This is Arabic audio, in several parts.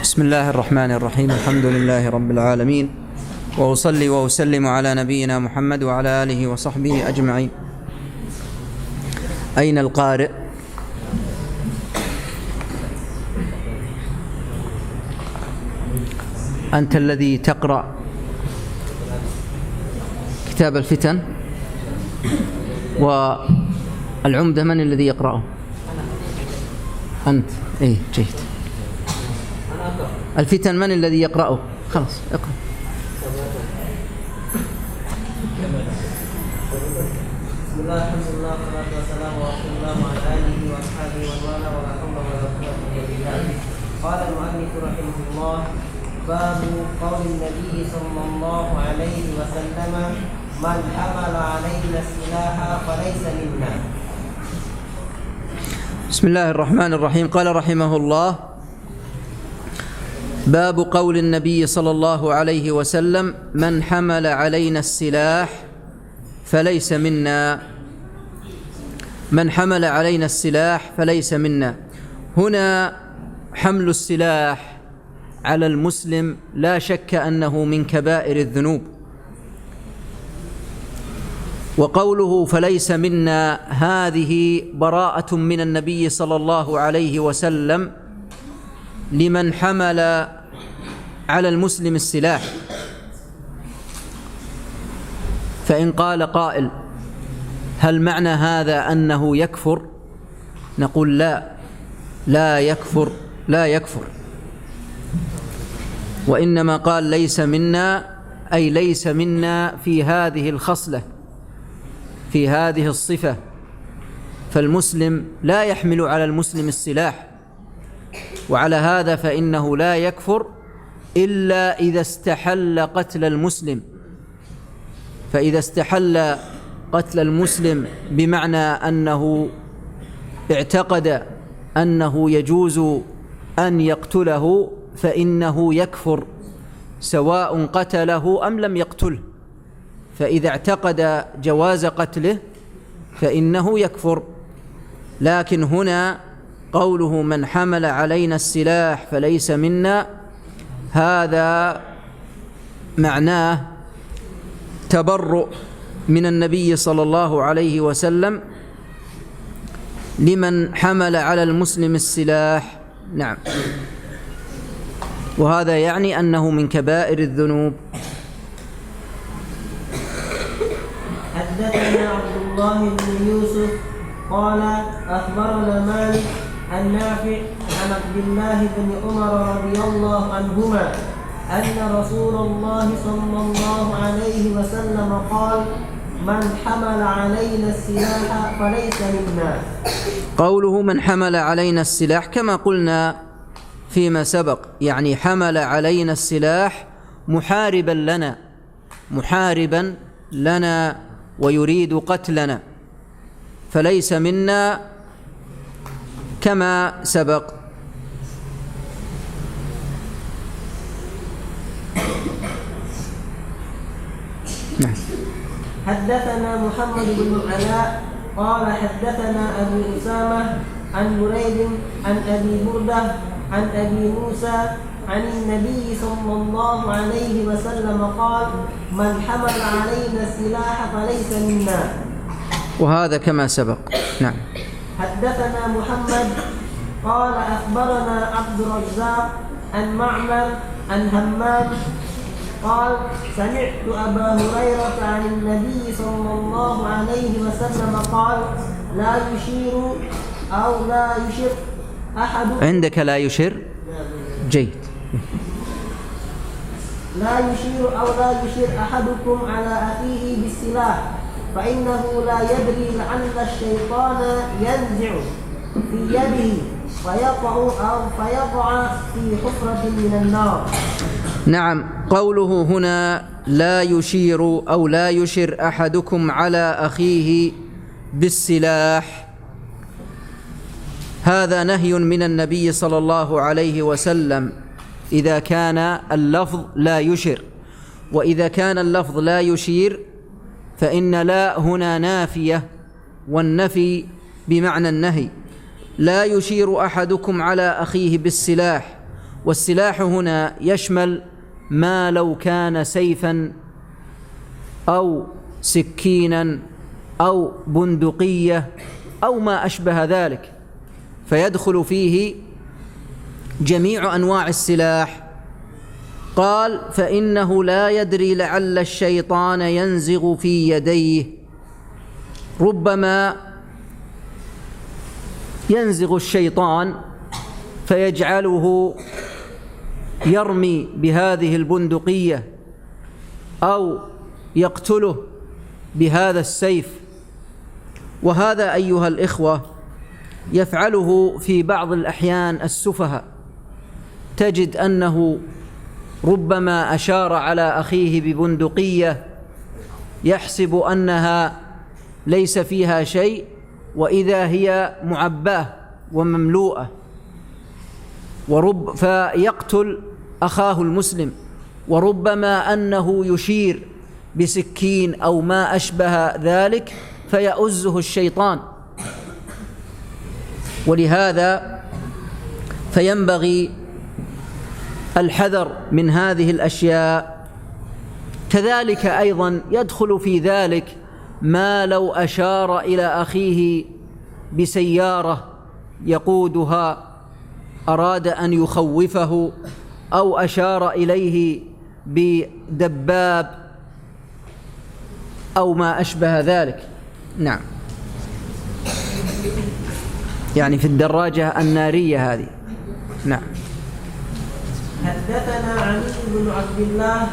بسم الله الرحمن الرحيم. الحمد لله رب العالمين، وأصلي وأسلم على نبينا محمد وعلى آله وصحبه أجمعين. أين القارئ؟ أنت الذي تقرأ كتاب الفتن، والعمدة من الذي يقرأه؟ أنت. إيه، جيد. الفتن من الذي يقرأه؟ خلاص اقرأ. بسم الله الحمد لله والصلاة والسلام على رسول الله وعلى آله وأصحابه ومن والاه ولا حول ولا قوة إلا بالله. قال المؤلف رحمه الله: باب قول النبي صلى الله عليه وسلم: من حمل علينا السلاح فليس منا. بسم الله الرحمن الرحيم. قال رحمه الله: باب قول النبي صلى الله عليه وسلم: من حمل علينا السلاح فليس منا. من حمل علينا السلاح فليس منا. هنا حمل السلاح على المسلم لا شك أنه من كبائر الذنوب، وقوله فليس منا هذه براءة من النبي صلى الله عليه وسلم لمن حمل على المسلم السلاح. فإن قال قائل: هل معنى هذا أنه يكفر؟ نقول لا، لا يكفر، لا يكفر، وإنما قال ليس منا، أي ليس منا في هذه الخصلة، في هذه الصفة. فالمسلم لا يحمل على المسلم السلاح، وعلى هذا فإنه لا يكفر إلا إذا استحل قتل المسلم. فإذا استحل قتل المسلم بمعنى أنه اعتقد أنه يجوز أن يقتله فإنه يكفر سواء قتله أم لم يقتله. فإذا اعتقد جواز قتله فإنه يكفر. لكن هنا قوله من حمل علينا السلاح فليس منا، هذا معناه تبرؤ من النبي صلى الله عليه وسلم لمن حمل على المسلم السلاح. نعم، وهذا يعني أنه من كبائر الذنوب. حدثنا عبد الله بن يوسف قال أخبرنا مالك عن نافع عن عبد الله بن عمر رضي الله عنهما أن رسول الله صلى الله عليه وسلم قال: من حمل علينا السلاح فليس منا. قوله من حمل علينا السلاح كما قلنا فيما سبق، يعني حمل علينا السلاح محاربا لنا، محاربا لنا ويريد قتلنا، فليس منا كما سبق. نعم. حدثنا محمد بن علاء قال حدثنا أبو أسامة عن بريد عن أبي بردة عن أبي موسى عن النبي صلى الله عليه وسلم قال: من حمل علينا السلاح فليس منا. وهذا كما سبق. نعم. حدثنا محمد قال أخبرنا عبد الرزاق عن معمر عن همام قال: سمعت أبا هريرة عن النبي صلى الله عليه وسلم قال: لا يشير أو لا يشر أحد. عندك لا يشر؟ جيد. لا يشير أو لا يشير أحدكم على أخيه بالسلاح، فإنه لا يدري لعل الشيطان ينزع في يده فيقع في حفرة من النار. نعم. قوله هنا لا يشير أو لا يشر أحدكم على أخيه بالسلاح، هذا نهي من النبي صلى الله عليه وسلم إذا كان اللفظ لا يشر. وإذا كان اللفظ لا يشير فإن لا هنا نافية، والنفي بمعنى النهي. لا يشير أحدكم على أخيه بالسلاح، والسلاح هنا يشمل ما لو كان سيفا أو سكينا أو بندقية أو ما أشبه ذلك، فيدخل فيه جميع أنواع السلاح. قال: فإنه لا يدري لعل الشيطان ينزغ في يديه، ربما ينزغ الشيطان فيجعله يرمي بهذه البندقية أو يقتله بهذا السيف. وهذا أيها الإخوة يفعله في بعض الأحيان السفهاء، تجد أنه ربما أشار على أخيه ببندقية يحسب أنها ليس فيها شيء، وإذا هي معباة ومملوءة، فيقتل أخاه المسلم. وربما أنه يشير بسكين أو ما أشبه ذلك فيؤزه الشيطان. ولهذا فينبغي الحذر من هذه الأشياء. كذلك أيضا يدخل في ذلك ما لو أشار إلى أخيه بسيارة يقودها، أراد أن يخوفه، أو أشار إليه بدباب أو ما أشبه ذلك. نعم، يعني في الدراجة النارية هذه. نعم. حدثنا علي بن عبد الله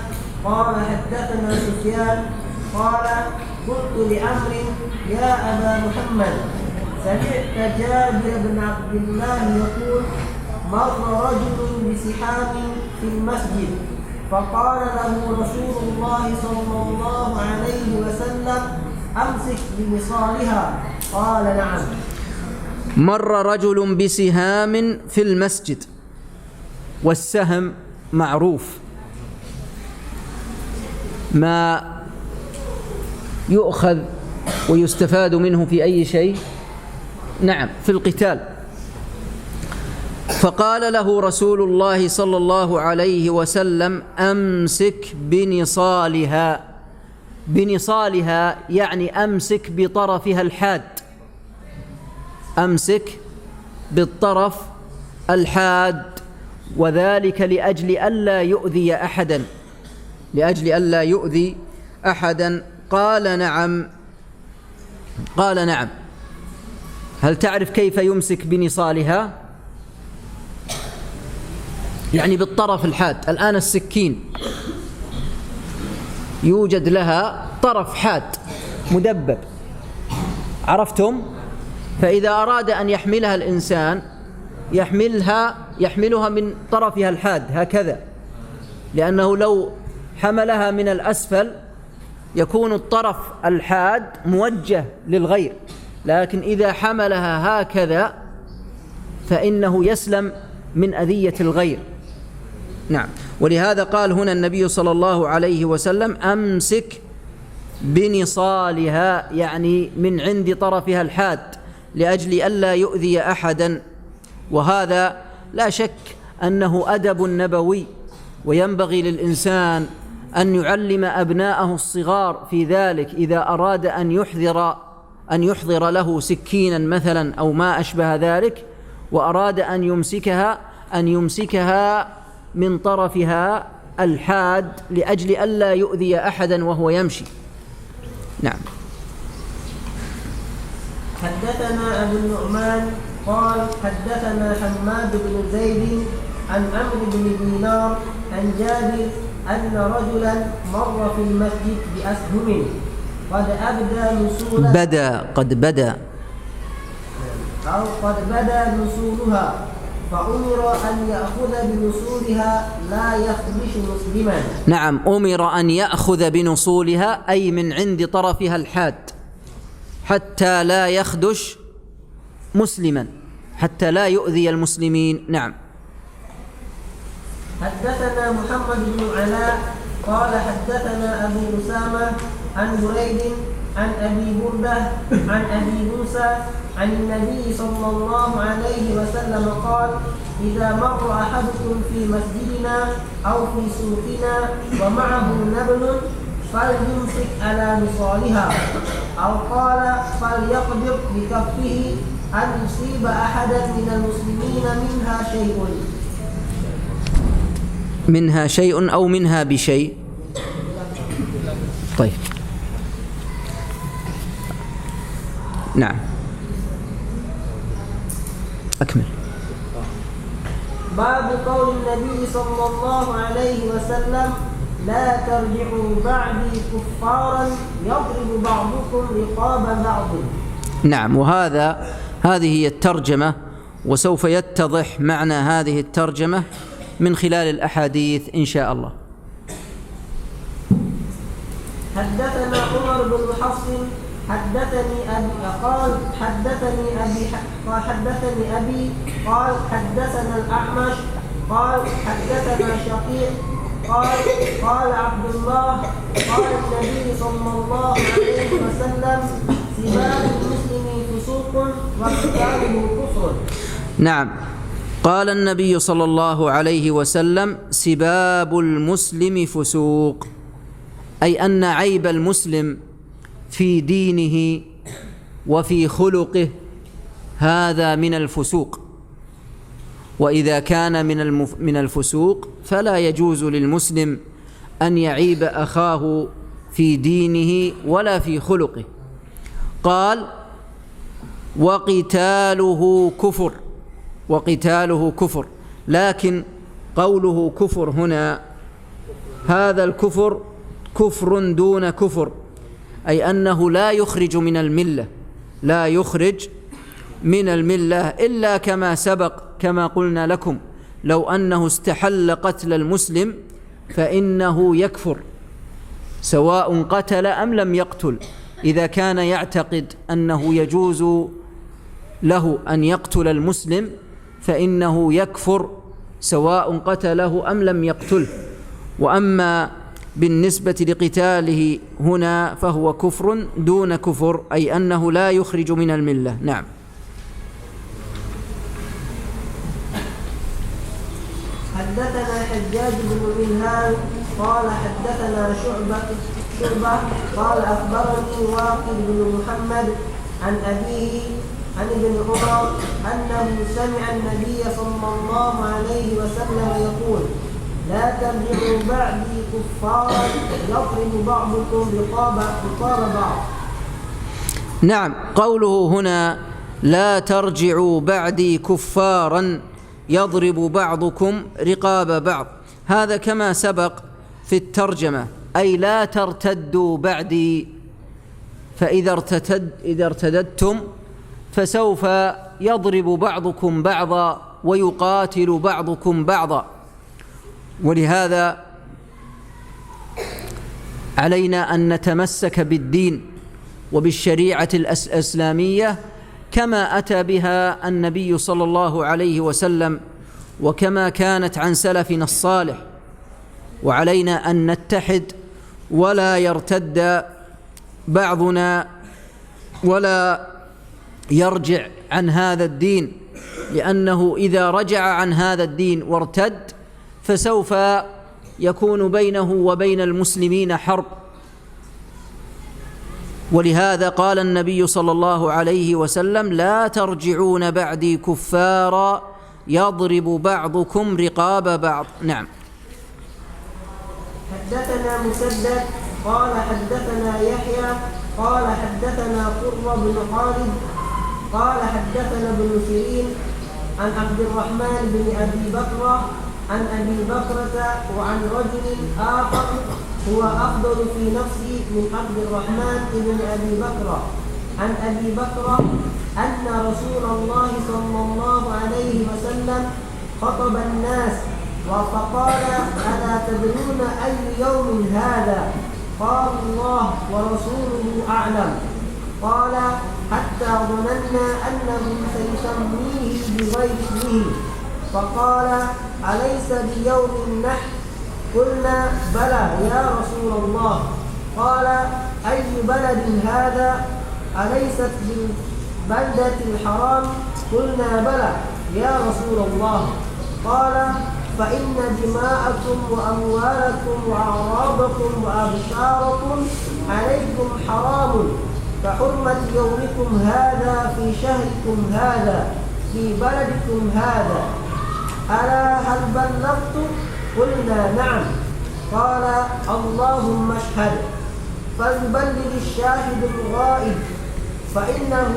قال حدثنا سفيان قال: قلت لعمرو: يا أبا محمد، سمعت جابر بن عبد الله يقول: مر رجل بسحاب في المسجد، فقال له رسول الله صلى الله عليه وسلم: أمسك بمصالها. قال: نعم. مر رجل بسهام في المسجد، والسهم معروف ما يؤخذ ويستفاد منه في أي شيء. نعم، في القتال. فقال له رسول الله صلى الله عليه وسلم: أمسك بنصالها. بنصالها يعني أمسك بطرفها الحاد، أمسك بالطرف الحاد، وذلك لأجل ألا يؤذي أحدا، لأجل ألا يؤذي أحدا. قال: نعم. قال: نعم. هل تعرف كيف يمسك بنصالها؟ يعني بالطرف الحاد. الآن السكين يوجد لها طرف حاد مدبب، عرفتم؟ فإذا أراد أن يحملها الإنسان يحملها من طرفها الحاد هكذا، لأنه لو حملها من الأسفل يكون الطرف الحاد موجه للغير، لكن إذا حملها هكذا فإنه يسلم من أذية الغير. نعم. ولهذا قال هنا النبي صلى الله عليه وسلم: أمسك بنصالها، يعني من عند طرفها الحاد، لأجل ألا يؤذي أحدا. وهذا لا شك أنه أدب نبوي، وينبغي للإنسان أن يعلم أبناءه الصغار في ذلك. إذا أراد أن يحضر له سكينا مثلا أو ما أشبه ذلك، وأراد أن يمسكها من طرفها الحاد لأجل ألا يؤذي أحدا وهو يمشي. نعم. حدثنا أبو النعمان قال حدثنا حماد بن زيد عن عمرو بن دينار عن جابر أن رجلا مر في المسجد بأسهم قد بدا نسولها، فأمر أن يأخذ بنصولها لا يخدش مسلما. نعم، أمر أن يأخذ بنصولها أي من عند طرفها الحاد حتى لا يخدش مسلما، حتى لا يؤذي المسلمين. نعم. حدثنا محمد بن علاء قال حدثنا أبو أسامة عن بريد عن أبي بردة عن أبي موسى عن النبي صلى الله عليه وسلم قال: إذا مر أحدكم في مسجدنا أو في سوقنا ومعه نبل فليمسك على نصالها، أو قال فليقبض بكفه أن يصيب أحدا من المسلمين منها شيء أو منها بشيء. طيب نعم أكمل. باب قول النبي صلى الله عليه وسلم لا ترجعوا بعدي كفارا يضرب بعضكم رقاب بعض. نعم، هذه هي الترجمة، وسوف يتضح معنى هذه الترجمة من خلال الأحاديث إن شاء الله. حدثنا عمر بن حفص حدثني أبي قال حدثني أبي قال حدثنا الأعمش قال حدثنا شقيق قال عبد الله قال النبي صلى الله عليه وسلم سباب المسلم فسوق وقتاله كفر. نعم، قال النبي صلى الله عليه وسلم سباب المسلم فسوق، أي أن عيب المسلم في دينه وفي خلقه هذا من الفسوق، وإذا كان من الفسوق فلا يجوز للمسلم أن يعيب أخاه في دينه ولا في خلقه. قال وقتاله كفر، لكن قوله كفر هنا هذا الكفر كفر دون كفر، أي أنه لا يخرج من الملة إلا كما سبق كما قلنا لكم، لو أنه استحل قتل المسلم فإنه يكفر سواء قتل أم لم يقتل. إذا كان يعتقد أنه يجوز له أن يقتل المسلم فإنه يكفر سواء قتله أم لم يقتله. وأما بالنسبة لقتاله هنا فهو كفر دون كفر، أي أنه لا يخرج من الملة. نعم. حدثنا حجاج بن منهال قال حدثنا شعبة قال أخبرني واقد بن محمد عن أبيه عن ابن عمر أنه سمع النبي صلى الله عليه وسلم يقول لا ترجعوا بعدي كفارا يضرب بعضكم رقاب بعض. نعم، قوله هنا لا ترجعوا بعدي كفارا يضرب بعضكم رقاب بعض، هذا كما سبق في الترجمة، أي لا ترتدوا بعدي، فإذا ارتددتم فسوف يضرب بعضكم بعضا ويقاتل بعضكم بعضا. ولهذا علينا أن نتمسك بالدين وبالشريعة الإسلامية كما أتى بها النبي صلى الله عليه وسلم وكما كانت عن سلفنا الصالح، وعلينا أن نتحد ولا يرتد بعضنا ولا يرجع عن هذا الدين، لأنه إذا رجع عن هذا الدين وارتد فسوف يكون بينه وبين المسلمين حرب. ولهذا قال النبي صلى الله عليه وسلم لا ترجعون بعدي كفارا يضرب بعضكم رقاب بعض. نعم. حدثنا مسدد قال حدثنا يحيى قال حدثنا قرة بن خالد قال حدثنا ابن سيرين عن عبد الرحمن بن أبي بكر عن أبي بكرة وعن رجل آخر هو أفضل في نفسي من عبد الرحمن بن أبي بكر عن أبي بكر أن رسول الله صلى الله عليه وسلم خطب الناس فقال ألا تدرون أي يوم هذا؟ قال الله ورسوله أعلم. قال حتى ظننا أنه سيسميه بغير اسمه، فقال أليس بيوم النحر؟ قلنا بلى يا رسول الله. قال أي بلد هذا؟ أليست بالبلدة الحرام؟ قلنا بلى يا رسول الله. قال فإن دماءكم وأموالكم وأعراضكم وأبشاركم عليكم حرام كحرمة يومكم هذا في شهركم هذا في بلدكم هذا. ألا هل بلغت؟ قلنا نعم. قال اللهم اشهد. فليبلغ الشاهد الغائب، فإنه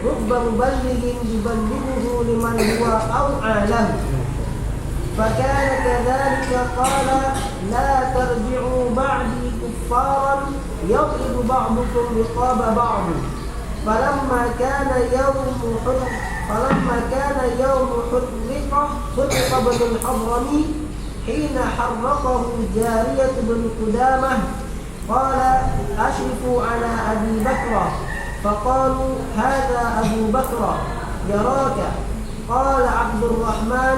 رب مبلغ يبلغه لمن هو أوعى له. فكان كذلك. قال لا ترجعوا بعدي كفارا يضرب بعضكم رقاب بعض. فلما كان يوم حرق ابن الحضرمي حين حرقه جارية بن قدامة قال أشرفوا على أبي بكر، فقالوا هذا أبو بكر يراك. قال عبد الرحمن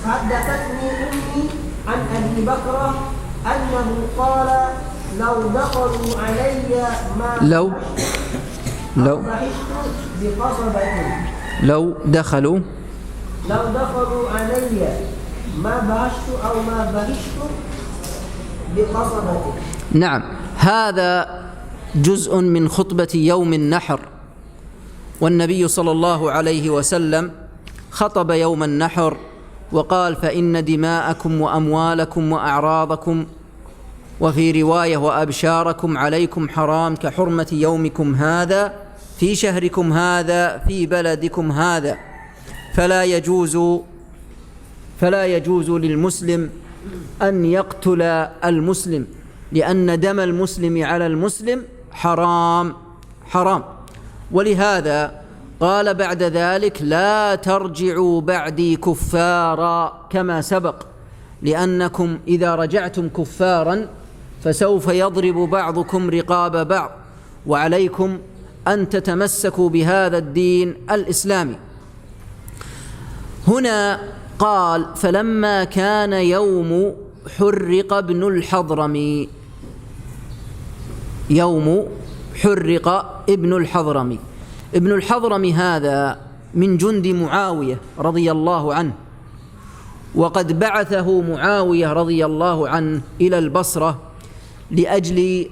فحدثتني أمي عن أبي بكر أنه قال لو دخلوا علي ما بهشت بقصبة. لو دخلوا علي ما بهشت أو ما بهشت بقصبة. نعم، هذا جزء من خطبة يوم النحر، والنبي صلى الله عليه وسلم خطب يوم النحر وقال فإن دماءكم وأموالكم وأعراضكم، وفي رواية وأبشاركم عليكم حرام كحرمة يومكم هذا في شهركم هذا في بلدكم هذا. فلا يجوز للمسلم أن يقتل المسلم، لأن دم المسلم على المسلم حرام. ولهذا قال بعد ذلك لا ترجعوا بعدي كفارا كما سبق، لأنكم إذا رجعتم كفارا فسوف يضرب بعضكم رقاب بعض، وعليكم أن تتمسكوا بهذا الدين الإسلامي. هنا قال فلما كان يوم حرق ابن الحضرمي، يوم حرق ابن الحضرمي. ابن الحضرمي هذا من جند معاوية رضي الله عنه، وقد بعثه معاوية رضي الله عنه إلى البصرة لأجل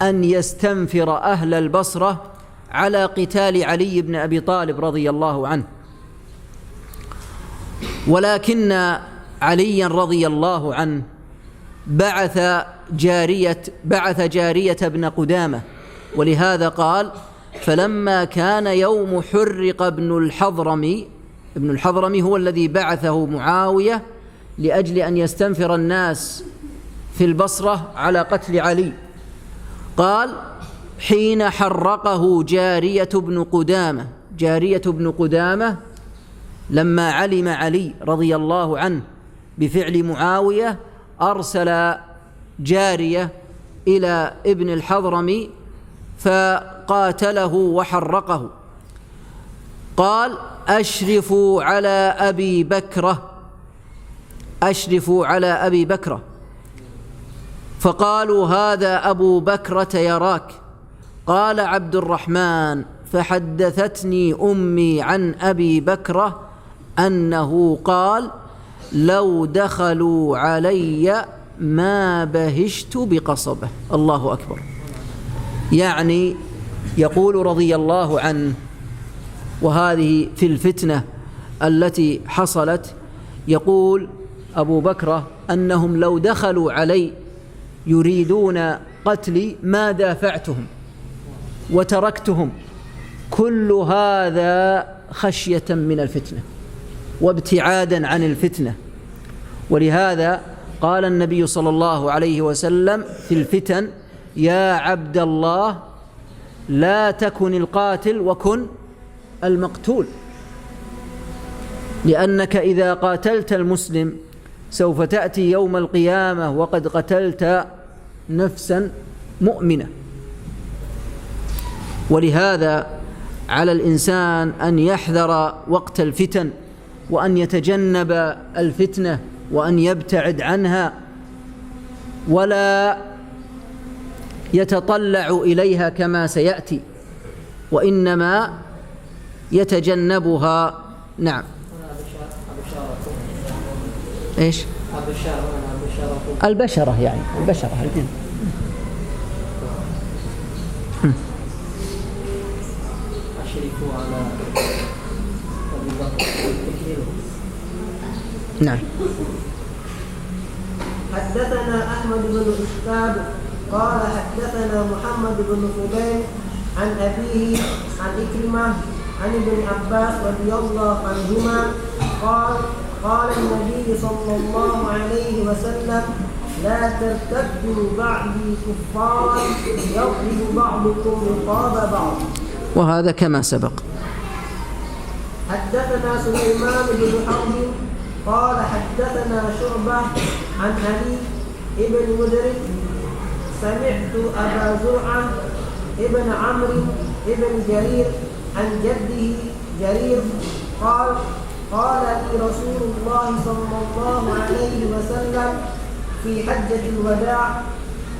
أن يستنفر أهل البصرة على قتال علي بن أبي طالب رضي الله عنه. ولكن عليا رضي الله عنه بعث جارية بن قدامة، ولهذا قال فلما كان يوم حرق ابن الحضرمي هو الذي بعثه معاوية لأجل أن يستنفر الناس في البصرة على قتل علي. قال حين حرقه جارية بن قدامة لما علم علي رضي الله عنه بفعل معاوية أرسل جارية إلى ابن الحضرمي فقاتله وحرقه. قال أشرفوا على أبي بكرة، فقالوا هذا أبو بكرة يراك. قال عبد الرحمن فحدثتني أمي عن أبي بكرة أنه قال لو دخلوا علي ما بهشت بقصبة. الله أكبر. يعني يقول رضي الله عنه، وهذه في الفتنة التي حصلت، يقول أبو بكرة أنهم لو دخلوا علي يريدون قتلي ما دافعتهم وتركتهم، كل هذا خشية من الفتنة وابتعادا عن الفتنة. ولهذا قال النبي صلى الله عليه وسلم في الفتن يا عبد الله لا تكن القاتل وكن المقتول، لأنك إذا قاتلت المسلم سوف تأتي يوم القيامة وقد قتلت نفسا مؤمنة. ولهذا على الإنسان أن يحذر وقت الفتن، وأن يتجنب الفتنة وأن يبتعد عنها، ولا يتطلع إليها كما سيأتي، وإنما يتجنبها. نعم. إيش؟ البشرة يعني البشرة الجن. نعم. حدثنا أحمد بن إسحاق قال حدثنا محمد بن فضيل عن أبيه عن إكرمة عن ابن عباس رضي الله عنهما قال قال النبي صلى الله عليه وسلم لا ترتدوا بعدي كفارا يضرب بعضكم رقاب بعض. وهذا كما سبق. حدثنا سليمان بن حرب قال حدثنا شعبة عن علي ابن مدرك سمعت أبا زرعة ابن عمرو ابن جرير عن جده جرير قال قال لي رسول الله صلى الله عليه وسلم في حجة الوداع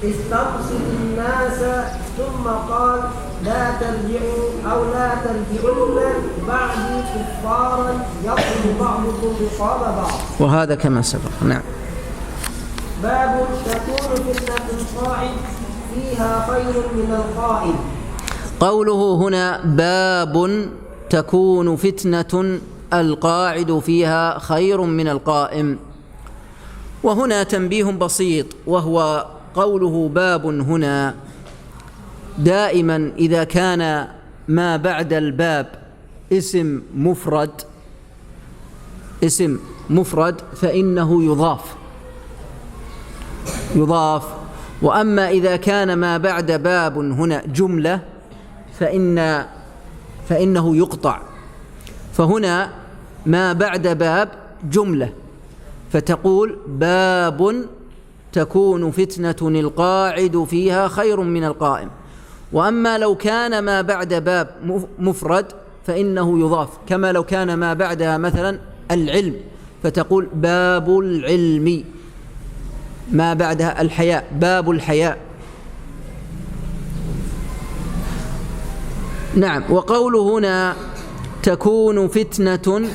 استقصد الناس ثم قال لا ترجعوا أو لا ترجعون بعدي كفارا يضرب بعضكم رقاب بعض. وهذا كما سبق. نعم. باب تكون فتنة القاعد فيها خير من القائم. قوله هنا باب تكون فتنة القاعد فيها خير من القائم. وهنا تنبيه بسيط، وهو قوله باب هنا دائما إذا كان ما بعد الباب اسم مفرد فإنه يضاف. وأما إذا كان ما بعد باب هنا جملة فإنه يقطع. فهنا ما بعد باب جملة، فتقول باب تكون فتنة القاعد فيها خير من القائم. وأما لو كان ما بعد باب مفرد فإنه يضاف، كما لو كان ما بعدها مثلا العلم فتقول باب العلم، ما بعدها الحياء باب الحياء. نعم. وقوله هنا تكون فتنة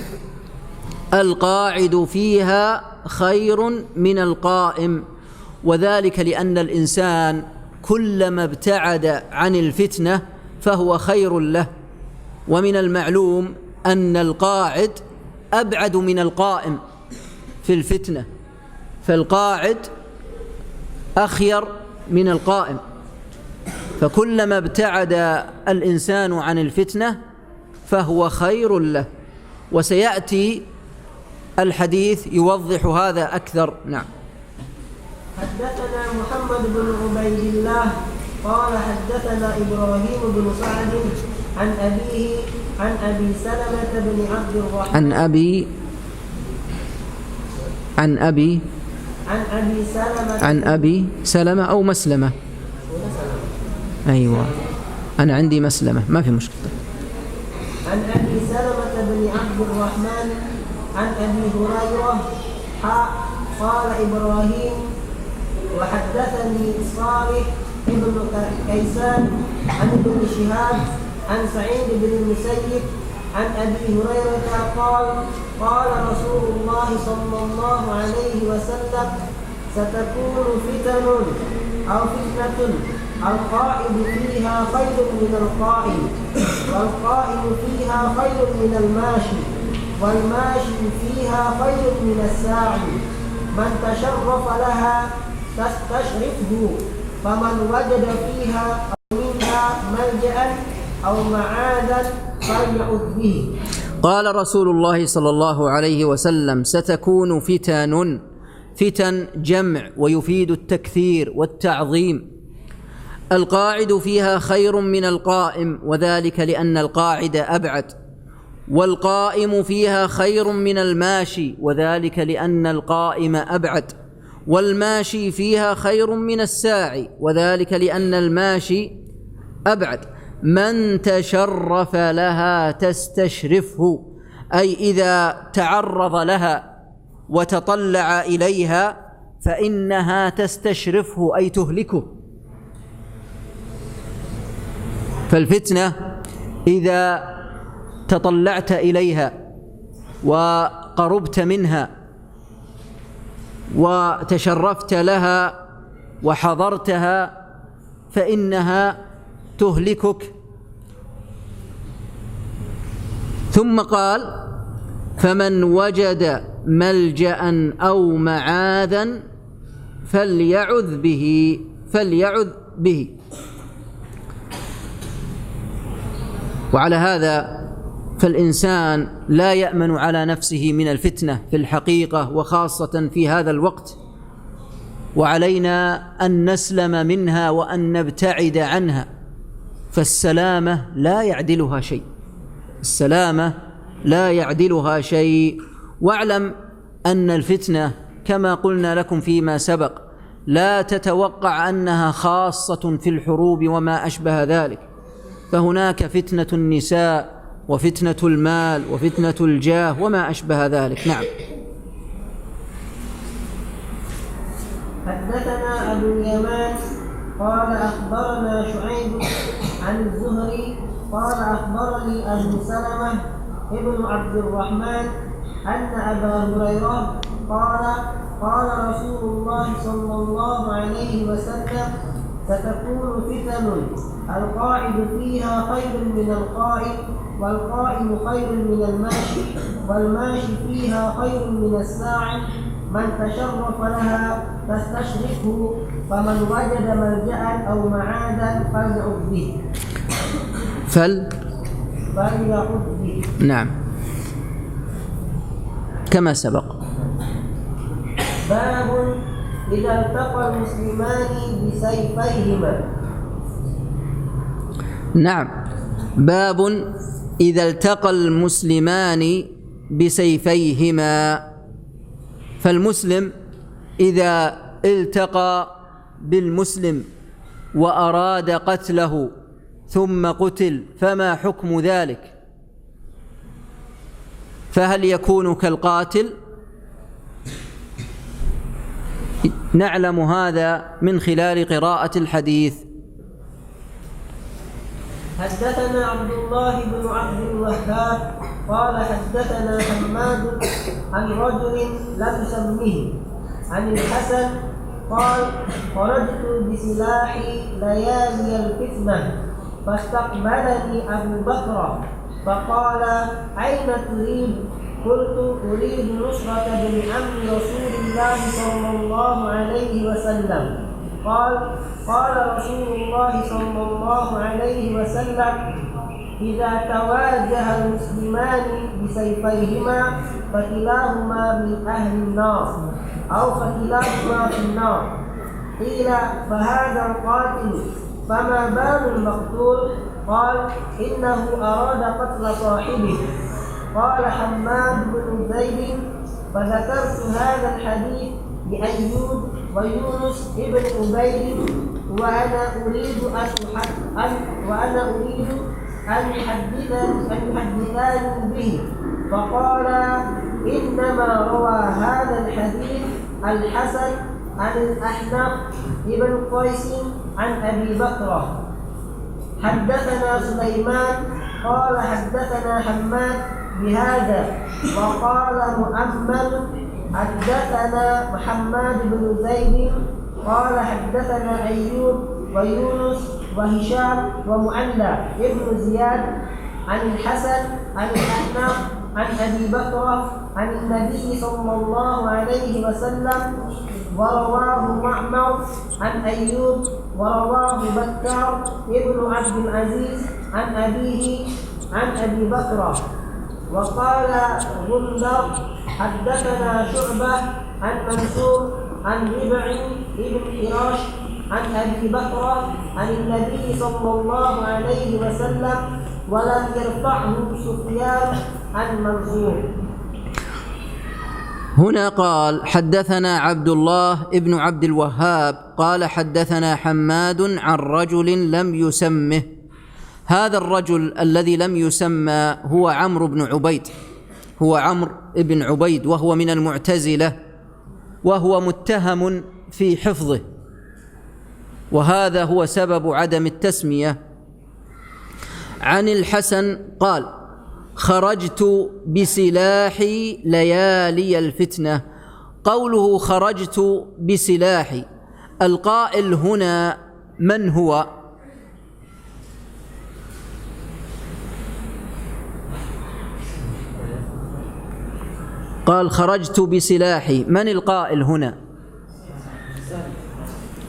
القاعد فيها خير من القائم، وذلك لأن الإنسان كلما ابتعد عن الفتنة فهو خير له. ومن المعلوم أن القاعد أبعد من القائم في الفتنة، فالقاعد أخير من القائم، فكلما ابتعد الإنسان عن الفتنة فهو خير له. وسيأتي الحديث يوضح هذا أكثر. نعم. حدثنا محمد بن عبيد الله قال حدثنا إبراهيم بن سعد عن أبيه عن أبي سلمة بن عبد الرحمن عن أبي سلمة أو مسلمة. أيوة أنا عندي مسلمة ما في مشكلة. عن أبي سلمة بن عبد الرحمن عن أبي هريرة قال إبراهيم وحدثني صالح بن كيسان عن ابن شهاب عن سعيد بن المسيب عن أبي هريرة قال رسول الله صلى الله عليه وسلم ستكون فتنة القائد فيها خير من القائم، والقائم فيها خير من الماشي، والماشي فيها خير من الساعي. من تشرف لها تستشرفه، فمن وجد فيها أو منها ملجأ أو معادا فليعذ به. قال رسول الله صلى الله عليه وسلم ستكون فتن جمع ويفيد التكثير والتعظيم. القاعد فيها خير من القائم، وذلك لأن القاعد أبعد. والقائم فيها خير من الماشي، وذلك لأن القائم أبعد. والماشي فيها خير من الساعي، وذلك لأن الماشي أبعد. من تشرف لها تستشرفه، أي إذا تعرض لها وتطلع إليها فإنها تستشرفه أي تهلكه. فالفتنة إذا تطلعت إليها وقربت منها وتشرفت لها وحضرتها فإنها تهلكك. ثم قال: فمن وجد ملجأ أو معاذا فليعذ به. وعلى هذا فالإنسان لا يأمن على نفسه من الفتنة في الحقيقة، وخاصة في هذا الوقت، وعلينا أن نسلم منها وأن نبتعد عنها، فالسلامة لا يعدلها شيء، السلامة لا يعدلها شيء. واعلم أن الفتنة كما قلنا لكم فيما سبق لا تتوقع أنها خاصة في الحروب وما أشبه ذلك، فهناك فتنة النساء وفتنة المال وفتنة الجاه وما أشبه ذلك. نعم. حدثنا أبو اليمان قال أخبرنا شعيب عن الزهري قال أخبرني أبو سلمة ابن عبد الرحمن أن أبا هريرة قال رسول الله صلى الله عليه وسلم: ستكون فتن القاعد فيها خير من القائم، والقائم خير من الماشي، والماشي فيها خير من الساعي، من تشرف لها تستشرفه، فمن وجد ملجأ أو معادا فليعذ به. فليعذ به. نعم، كما سبق. باب إذا التقى المسلمان بسيفيهما. نعم، باب إذا التقى المسلمان بسيفيهما. فالمسلم إذا التقى بالمسلم وأراد قتله ثم قتل فما حكم ذلك؟ فهل يكون كالقاتل؟ نعلم هذا من خلال قراءة الحديث. حدثنا عبد الله بن عبد الوهاب قال حدثنا حماد عن رجل لم يسمه عن الحسن قال: خرجت بسلاحي ليالي الفتنة فاستقبلني أبو بكر فقال: أين تريد؟ قلت: أريد نصرة بن عم رسول الله صلى الله عليه وسلم. قال رسول الله صلى الله عليه وسلم: إذا تواجه المسلمان بسيفيهما فكلاهما من أهل النار أو فكلاهما في النار. قيل: فهذا القاتل فما بال المقتول؟ قال: إنه أراد قتل صاحبه. قال حماد بن زيد: فذكرت هذا الحديث لأيوب ويونس ابن عبيد وأنا أريد أن يحدثان به، فقال: إنما روى هذا الحديث الحسن عن الأحنف ابن قيس عن أبي بكر. حدثنا سليمان قال حدثنا حماد بهذا، وقال مؤمل حدثنا محمد بن زيد قال حدثنا أيوب ويونس وهشام ومعلى ابن زياد عن الحسن عن الأحنف عن أبي بكر عن النبي صلى الله عليه وسلم، ورواه معمر عن أيوب، ورواه بكر ابن عبد العزيز عن أبيه عن أبي بكر. وقال غندر حدثنا شعبة عن منصور عن ربع بن حراش عن أبي بكر عن النبي صلى الله عليه وسلم، ولم يرفعه سفيان عن منصور. هنا قال: حدثنا عبد الله ابن عبد الوهاب قال حدثنا حماد عن رجل لم يسمه. هذا الرجل الذي لم يسمى هو عمرو بن عبيد، هو عمرو بن عبيد، وهو من المعتزلة، وهو متهم في حفظه، وهذا هو سبب عدم التسمية. عن الحسن قال: خرجت بسلاحي ليالي الفتنة. قوله خرجت بسلاحي، القائل هنا من هو؟ قال خرجت بسلاحي، من القائل هنا؟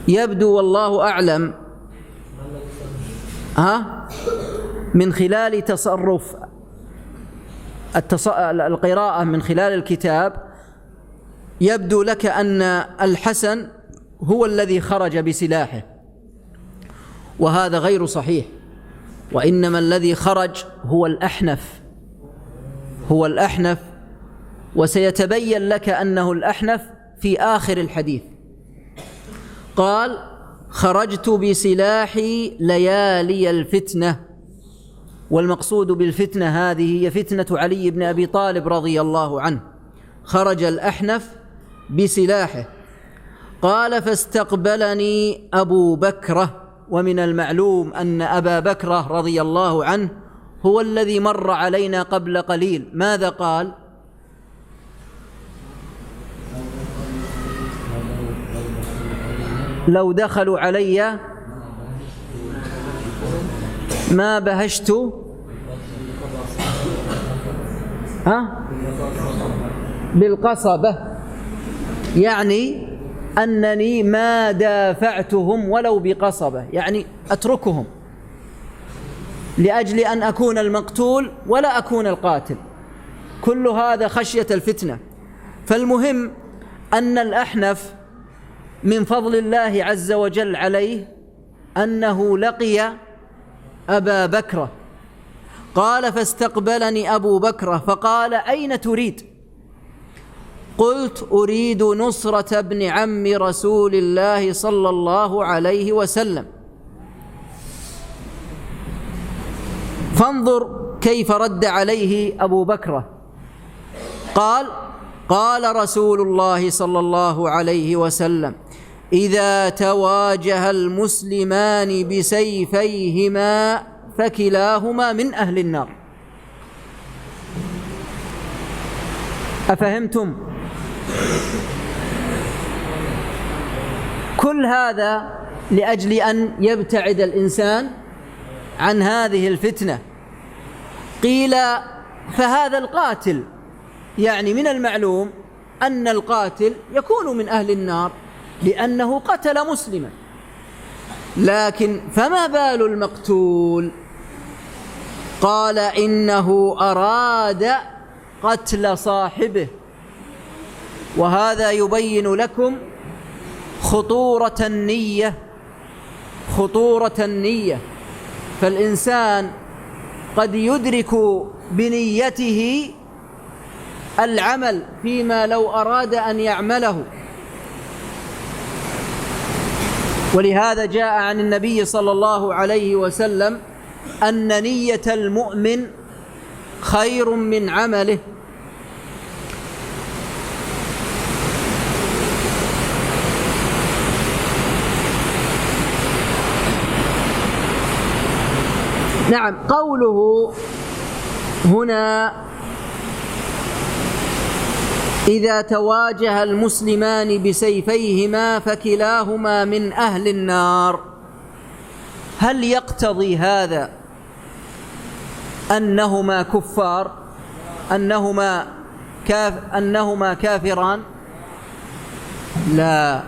يبدو والله أعلم من خلال تصرف القراءة من خلال الكتاب يبدو لك أن الحسن هو الذي خرج بسلاحه، وهذا غير صحيح، وإنما الذي خرج هو الأحنف، وسيتبين لك أنه الأحنف في آخر الحديث. قال خرجت بسلاحي ليالي الفتنة، والمقصود بالفتنة هذه هي فتنة علي بن أبي طالب رضي الله عنه. خرج الأحنف بسلاحه. قال فاستقبلني أبو بكرة، ومن المعلوم أن أبا بكرة رضي الله عنه هو الذي مر علينا قبل قليل. ماذا قال؟ لو دخلوا علي ما بهشت بالقصبة، يعني أنني ما دافعتهم ولو بقصبة، يعني أتركهم لأجل أن أكون المقتول ولا أكون القاتل. كل هذا خشية الفتنة. فالمهم أن الأحنف من فضل الله عز وجل عليه أنه لقي أبا بكرة. قال فاستقبلني أبو بكرة فقال أين تريد؟ قلت أريد نصرة ابن عم رسول الله صلى الله عليه وسلم. فانظر كيف رد عليه أبو بكرة. قال رسول الله صلى الله عليه وسلم إذا تواجه المسلمان بسيفيهما فكلاهما من أهل النار. أفهمتم؟ كل هذا لأجل أن يبتعد الإنسان عن هذه الفتنة. قيل فهذا القاتل، يعني من المعلوم أن القاتل يكون من أهل النار لأنه قتل مسلما، لكن فما بال المقتول؟ قال إنه أراد قتل صاحبه. وهذا يبين لكم خطورة النية. فالإنسان قد يدرك بنيته العمل فيما لو أراد أن يعمله. ولهذا جاء عن النبي صلى الله عليه وسلم أن نية المؤمن خير من عمله. نعم، قوله هنا إذا تواجه المسلمان بسيفيهما فكلاهما من أهل النار، هل يقتضي هذا أنهما كفار، أنهما كافران؟ لا،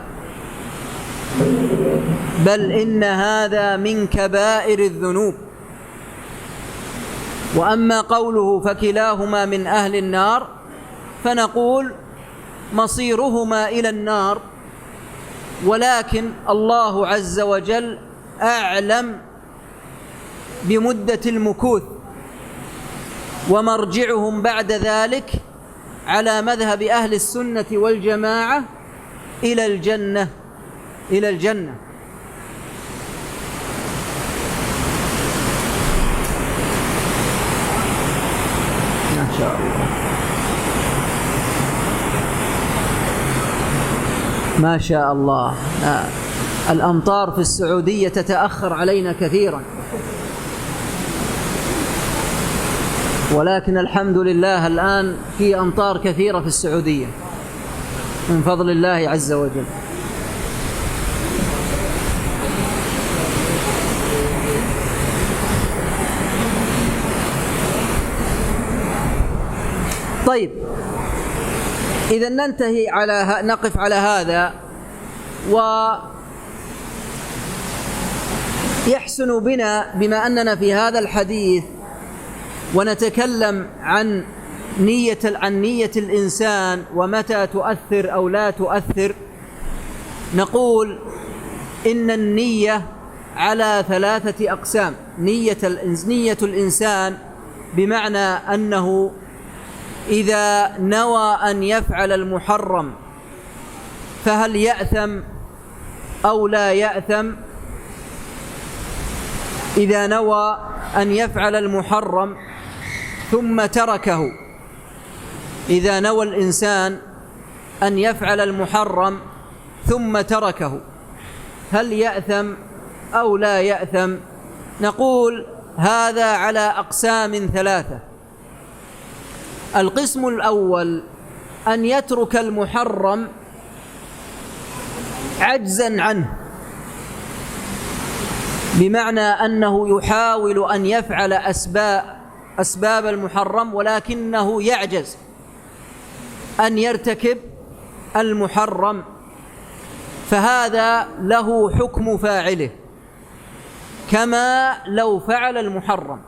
بل إن هذا من كبائر الذنوب. وأما قوله فكلاهما من أهل النار فنقول مصيرهما إلى النار، ولكن الله عز وجل أعلم بمدة المكوث ومرجعهم بعد ذلك على مذهب أهل السنة والجماعة إلى الجنة. ما شاء الله، ما شاء الله. الأمطار في السعودية تتأخر علينا كثيرا. ولكن الحمد لله الآن في أمطار كثيرة في السعودية من فضل الله عز وجل. طيب، إذا ننتهي نقف على هذا، ويحسن بنا بما أننا في هذا الحديث ونتكلم عن نية الإنسان ومتى تؤثر أو لا تؤثر، نقول إن النية على 3 أقسام. نية الإنسان بمعنى أنه إذا نوى أن يفعل المحرم فهل يأثم أو لا يأثم؟ إذا نوى أن يفعل المحرم ثم تركه، إذا نوى الإنسان أن يفعل المحرم ثم تركه هل يأثم أو لا يأثم؟ نقول هذا على أقسام 3. القسم الأول أن يترك المحرم عجزا عنه، بمعنى أنه يحاول أن يفعل أسباب المحرم ولكنه يعجز أن يرتكب المحرم، فهذا له حكم فاعله كما لو فعل المحرم.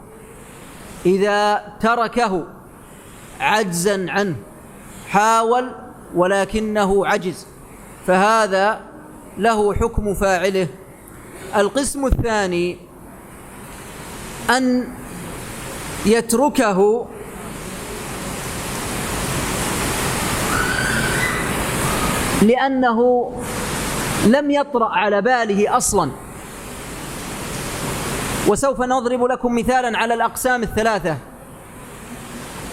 إذا تركه عجزا عنه، حاول ولكنه عجز، فهذا له حكم فاعله. القسم الثاني أن يتركه لأنه لم يطرأ على باله أصلا، وسوف نضرب لكم مثالا على الأقسام 3.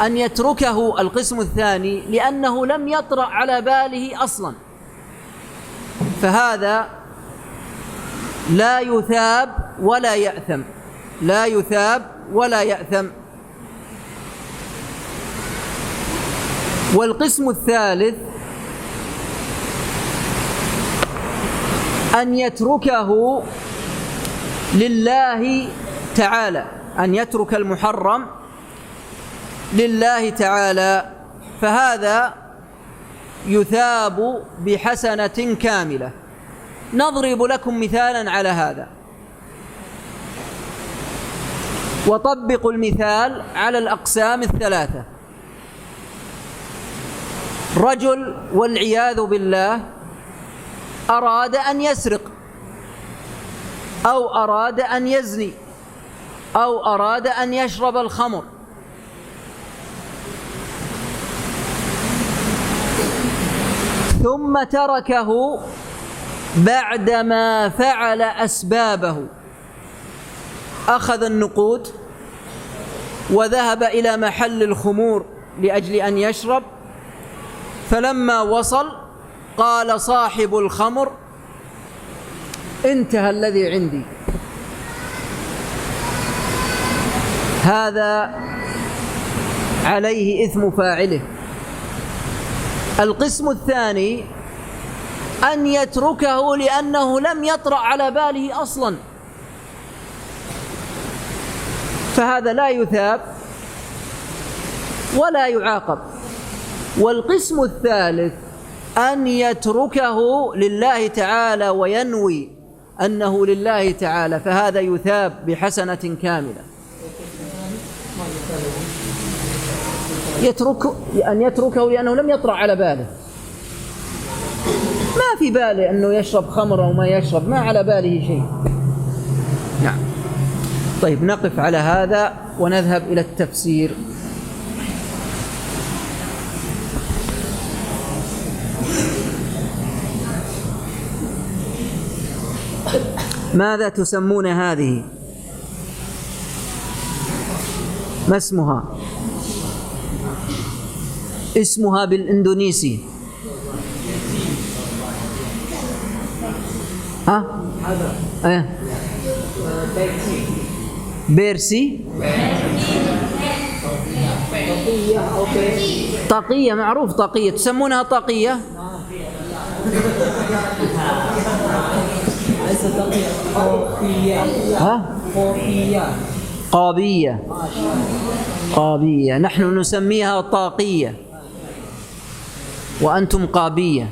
أن يتركه القسم الثاني لأنه لم يطرأ على باله أصلا، فهذا لا يثاب ولا يأثم، لا يثاب ولا يأثم. والقسم الثالث أن يتركه لله تعالى، أن يترك المحرم لله تعالى، فهذا يثاب بحسنة كاملة. نضرب لكم مثالا على هذا، وطبقوا المثال على الأقسام 3. رجل والعياذ بالله أراد أن يسرق، أو أراد أن يزني، أو أراد أن يشرب الخمر، ثم تركه بعدما فعل أسبابه. أخذ النقود وذهب إلى محل الخمور لأجل أن يشرب، فلما وصل قال صاحب الخمر: انتهى الذي عندي. هذا عليه إثم فاعله. القسم الثاني أن يتركه لأنه لم يطرأ على باله أصلا، فهذا لا يثاب ولا يعاقب. والقسم الثالث أن يتركه لله تعالى وينوي أنه لله تعالى، فهذا يثاب بحسنة كاملة. أن يتركه لأنه لم يطرأ على باله، ما في باله أنه يشرب خمر أو ما يشرب، ما على باله شيء. نعم. طيب، نقف على هذا ونذهب إلى التفسير. ماذا تسمون هذه؟ ما اسمها؟ اسمها بالإندونيسي بيرسي. طاقية معروف، طاقية تسمونها طاقية؟ ها؟ قابية. قابية، نحن نسميها طاقية وأنتم قابية.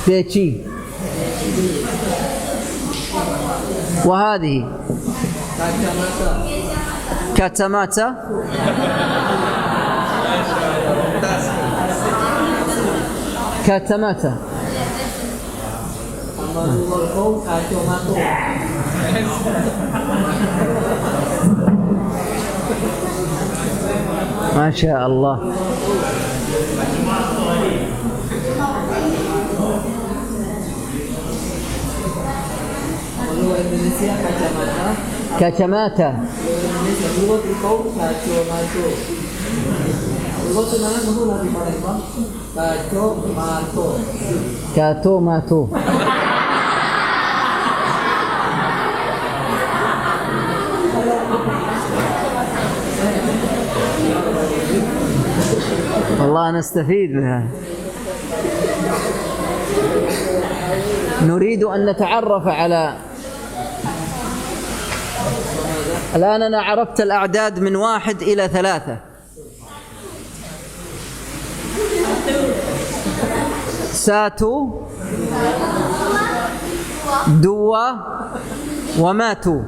تيتشي. وهذه كاتاماتا. كاتاماتا. ما شاء الله. كاتاماتا. كاتوماتو. والله نستفيد منها. نريد أن نتعرف على، الآن أنا عرفت الأعداد من 1 إلى 3. ساتو، دوا، وماتو.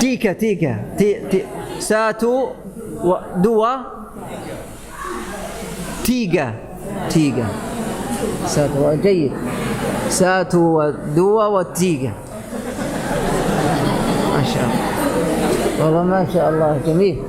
تيكا تيكا ساتو ودوا تيجا. تيجا ساتو، جيد. ساتو ودوا وتيجا. ما شاء الله، والله ما شاء الله، جميل.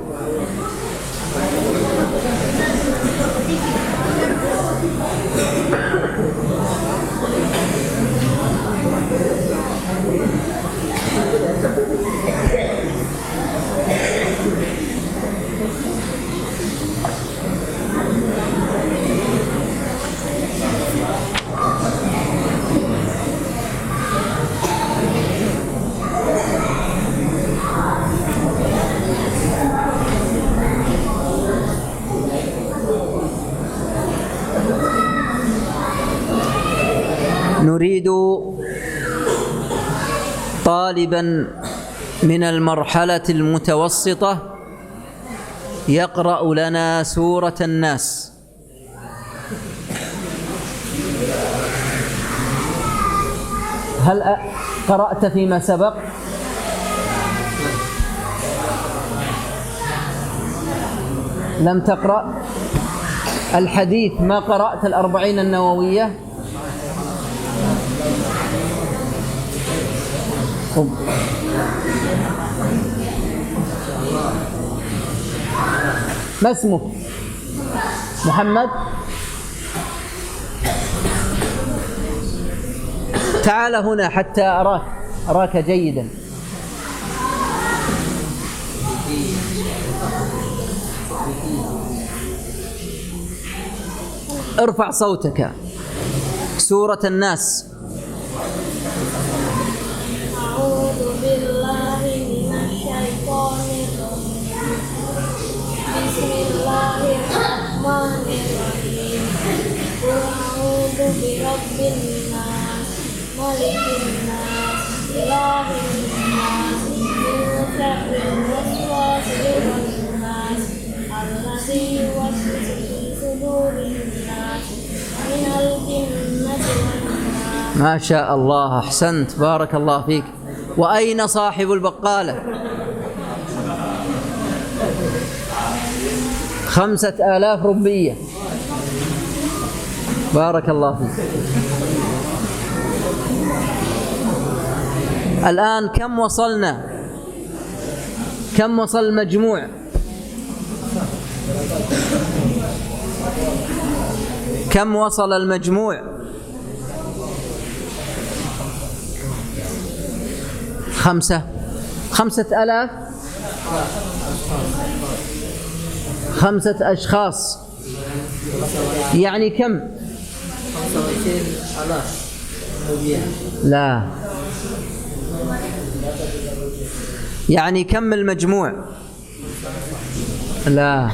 نريد طالبا من المرحلة المتوسطة يقرأ لنا سورة الناس. هل قرأت فيما سبق؟ لم تقرأ الحديث؟ ما قرأت 40 النووية؟ ما اسمك؟ محمد؟ تعال هنا حتى أراك جيدا. ارفع صوتك. سورة الناس. أعوذ بالله من الشيطان الرجيم. بسم الله الرحمن الرحيم. قل أعوذ برب الناس، ملك الناس، إله الناس، من شر الوسواس الخناس الذي يوسوس في صدور الناس من الجنة والناس. ما شاء الله، أحسنت، بارك الله فيك. وأين صاحب البقالة؟ 5000 ربية. بارك الله فيك. الآن كم وصلنا؟ كم وصل المجموع؟ كم وصل المجموع؟ 5000. 5 أشخاص، يعني كم؟ 25,000 لا، يعني كم المجموع؟ لا،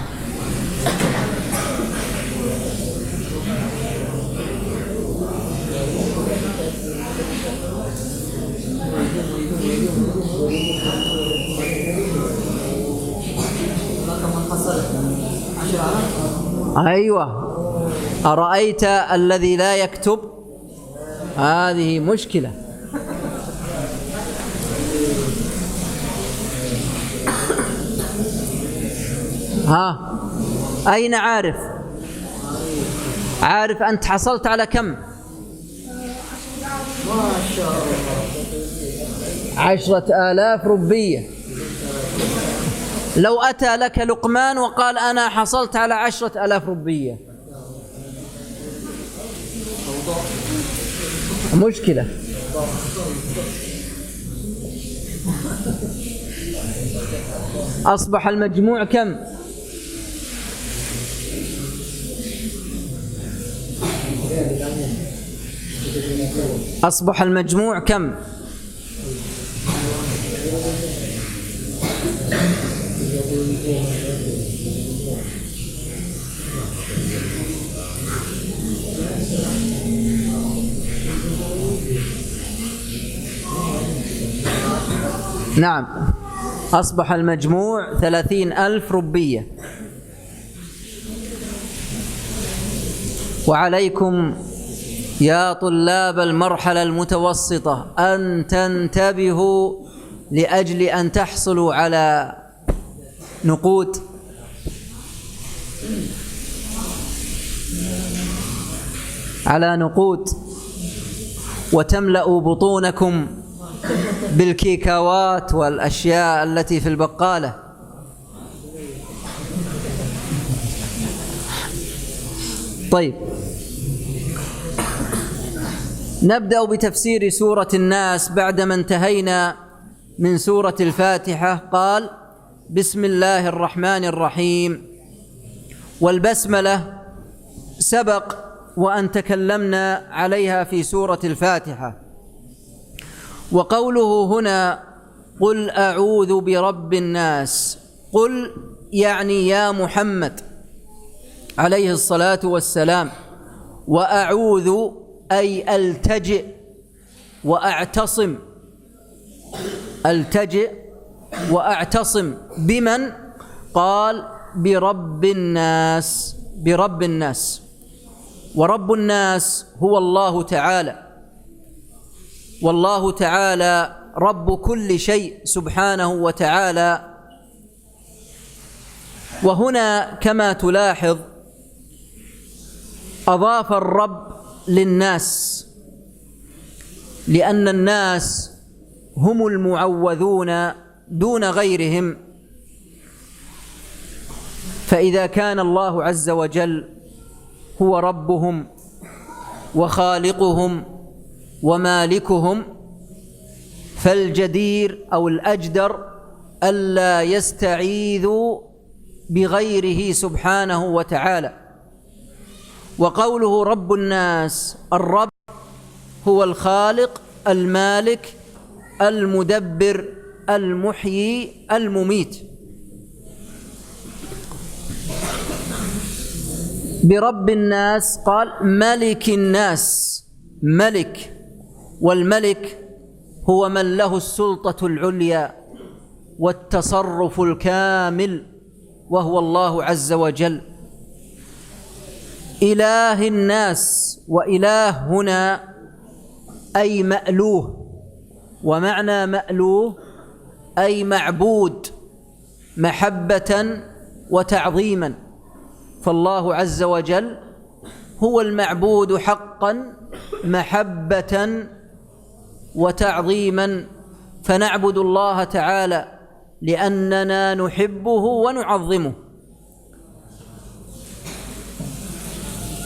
أيوة. أرأيت الذي لا يكتب؟ هذه مشكلة. ها، أين عارف؟ عارف أنت حصلت على كم؟ ما شاء الله 10,000 ربية. لو أتى لك لقمان وقال أنا حصلت على 10,000 ربية، مشكلة. أصبح المجموع كم؟ أصبح المجموع كم؟ نعم، أصبح المجموع 30,000 ربية. وعليكم يا طلاب المرحلة المتوسطة أن تنتبهوا لأجل أن تحصلوا على نقود. وتملأوا بطونكم بالكيكاوات والأشياء التي في البقالة. طيب، نبدأ بتفسير سورة الناس بعدما انتهينا من سورة الفاتحة. قال: بسم الله الرحمن الرحيم. والبسملة سبق وأن تكلمنا عليها في سورة الفاتحة. وقوله هنا: قل أعوذ برب الناس، قل يعني يا محمد عليه الصلاة والسلام، وأعوذ أي ألتجئ وأعتصم. ألتجئ وأعتصم بمن؟ قال: برب الناس. برب الناس، ورب الناس هو الله تعالى، والله تعالى رب كل شيء سبحانه وتعالى. وهنا كما تلاحظ أضاف الرب للناس، لأن الناس هم المعوذون دون غيرهم. فإذا كان الله عز وجل هو ربهم وخالقهم ومالكهم، فالجدير أو الأجدر ألا يستعيذوا بغيره سبحانه وتعالى. وقوله رب الناس، الرب هو الخالق المالك المدبر المحيي المميت. برب الناس قال ملك الناس. ملك، والملك هو من له السلطة العليا والتصرف الكامل، وهو الله عز وجل. إله الناس، وإله هنا أي مألوه، ومعنى مألوه أي معبود محبة وتعظيما. فالله عز وجل هو المعبود حقا محبة وتعظيما، فنعبد الله تعالى لأننا نحبه ونعظمه.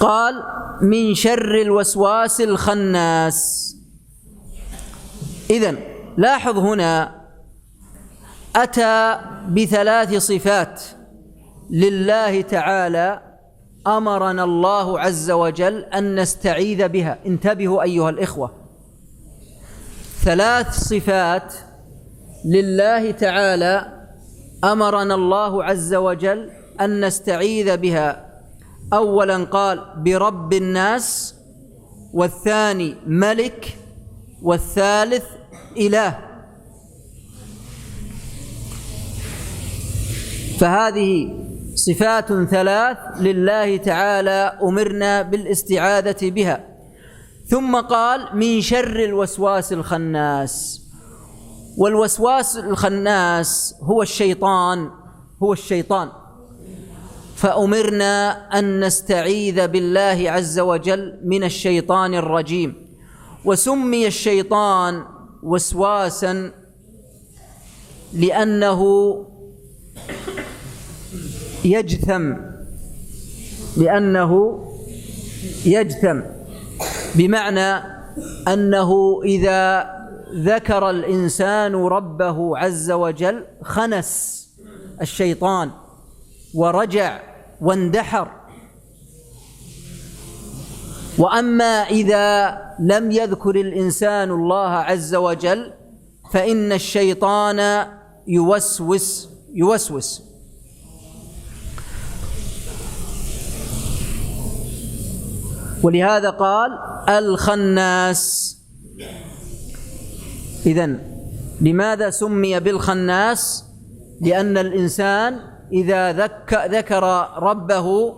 قال من شر الوسواس الخناس. إذن لاحظ هنا أتى بثلاث صفات لله تعالى أمرنا الله عز وجل أن نستعيذ بها. انتبهوا أيها الإخوة، ثلاث صفات لله تعالى أمرنا الله عز وجل أن نستعيذ بها. أولا قال برب الناس، والثاني ملك، والثالث إله. فهذه صفات ثلاث لله تعالى أمرنا بالاستعاذة بها. ثم قال من شر الوسواس الخناس. والوسواس الخناس هو الشيطان، فأمرنا أن نستعيذ بالله عز وجل من الشيطان الرجيم. وسمي الشيطان وسواسا لأنه يجثم، بمعنى أنه إذا ذكر الإنسان ربه عز وجل خنس الشيطان ورجع واندحر. وأما إذا لم يذكر الإنسان الله عز وجل فإن الشيطان يوسوس. ولهذا قال الخناس. إذن لماذا سمي بالخناس؟ لأن الإنسان إذا ذكر ربه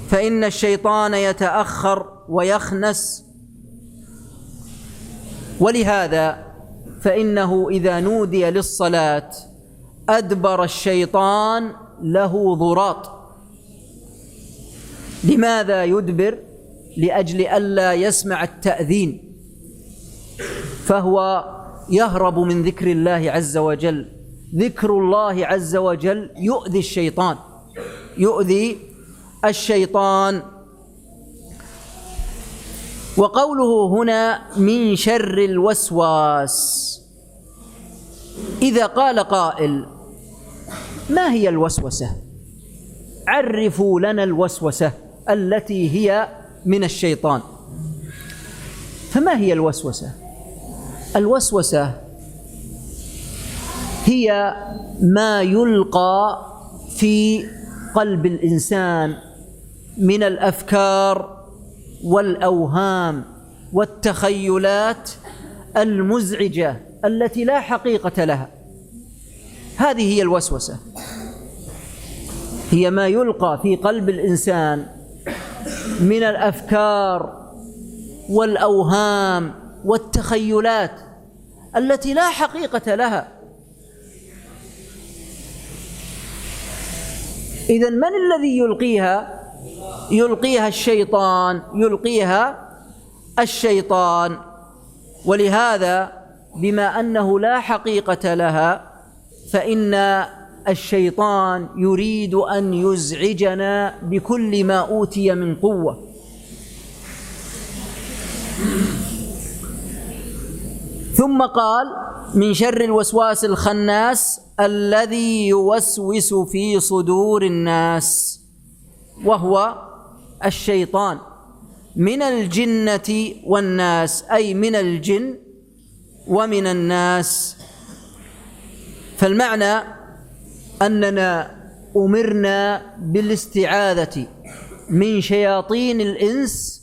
فإن الشيطان يتأخر ويخنس. ولهذا فإنه إذا نودي للصلاة أدبر الشيطان له ضراط. لماذا يدبر؟ لأجل ألا يسمع التأذين، فهو يهرب من ذكر الله عز وجل. ذكر الله عز وجل يؤذي الشيطان. وقوله هنا من شر الوسواس، إذا قال قائل ما هي الوسوسة؟ عرفوا لنا الوسوسة التي هي من الشيطان. فما هي الوسوسة؟ الوسوسة هي ما يلقى في قلب الإنسان من الأفكار والأوهام والتخيلات المزعجة التي لا حقيقة لها. هذه هي الوسوسة، هي ما يلقى في قلب الإنسان من الأفكار والأوهام والتخيلات التي لا حقيقة لها. إذن من الذي يلقيها؟ يلقيها الشيطان. ولهذا بما أنه لا حقيقة لها فإن الشيطان يريد أن يزعجنا بكل ما أوتي من قوة. ثم قال من شر الوسواس الخناس الذي يوسوس في صدور الناس، وهو الشيطان، من الجنة والناس، أي من الجن ومن الناس. فالمعنى أننا أمرنا بالاستعاذة من شياطين الإنس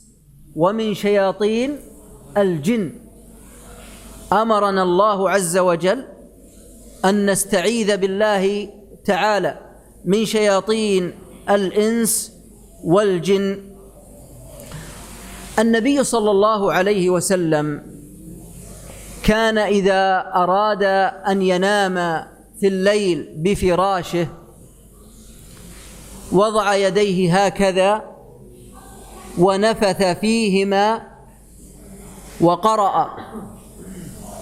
ومن شياطين الجن. أمرنا الله عز وجل أن نستعيذ بالله تعالى من شياطين الإنس والجن. النبي صلى الله عليه وسلم كان إذا أراد أن ينام في الليل بفراشه وضع يديه هكذا ونفث فيهما وقرأ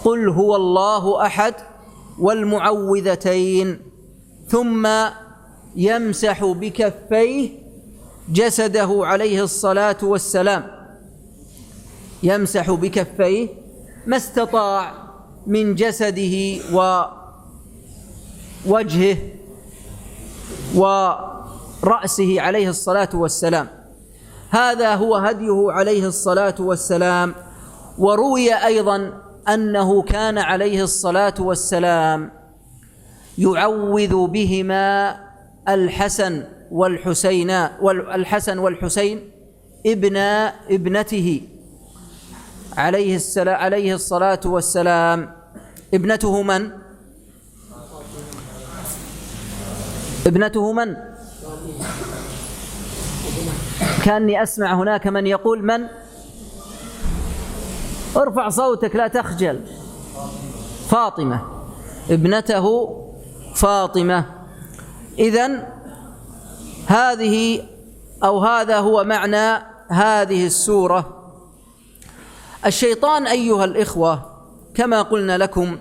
قل هو الله أحد والمعوذتين، ثم يمسح بكفيه جسده عليه الصلاة والسلام، يمسح بكفيه ما استطاع من جسده ووجهه ورأسه عليه الصلاة والسلام. هذا هو هديه عليه الصلاة والسلام. وروي أيضا أنه كان عليه الصلاة والسلام يعوذ بهما الحسن والحسين ابن ابنته عليه الصلاة والسلام. ابنته من؟ ابنته من؟ كأني أسمع هناك من يقول من؟ ارفع صوتك لا تخجل. فاطمة، ابنته فاطمة. إذن هذا هو معنى هذه السورة. الشيطان أيها الإخوة كما قلنا لكم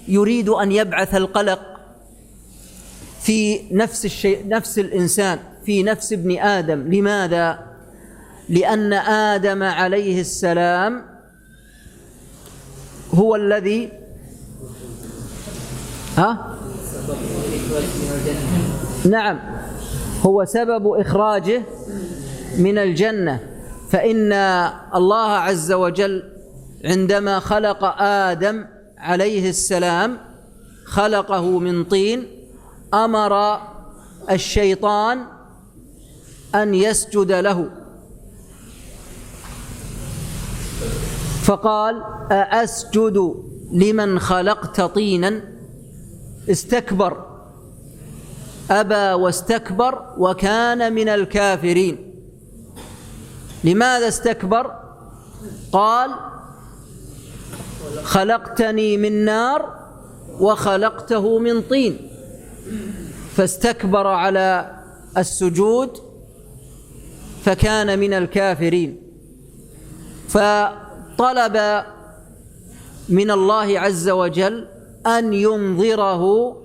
يريد أن يبعث القلق في نفس الإنسان، في نفس ابن آدم. لماذا؟ لأن آدم عليه السلام هو الذي نعم، هو سبب إخراجه من الجنة. فإن الله عز وجل عندما خلق آدم عليه السلام خلقه من طين، أمر الشيطان أن يسجد له، فقال: أأسجد لمن خلقت طينا؟ استكبر، أبى واستكبر وكان من الكافرين. لماذا استكبر؟ قال: خلقتني من نار وخلقته من طين. فاستكبر على السجود فكان من الكافرين. فطلب من الله عز وجل أن ينظره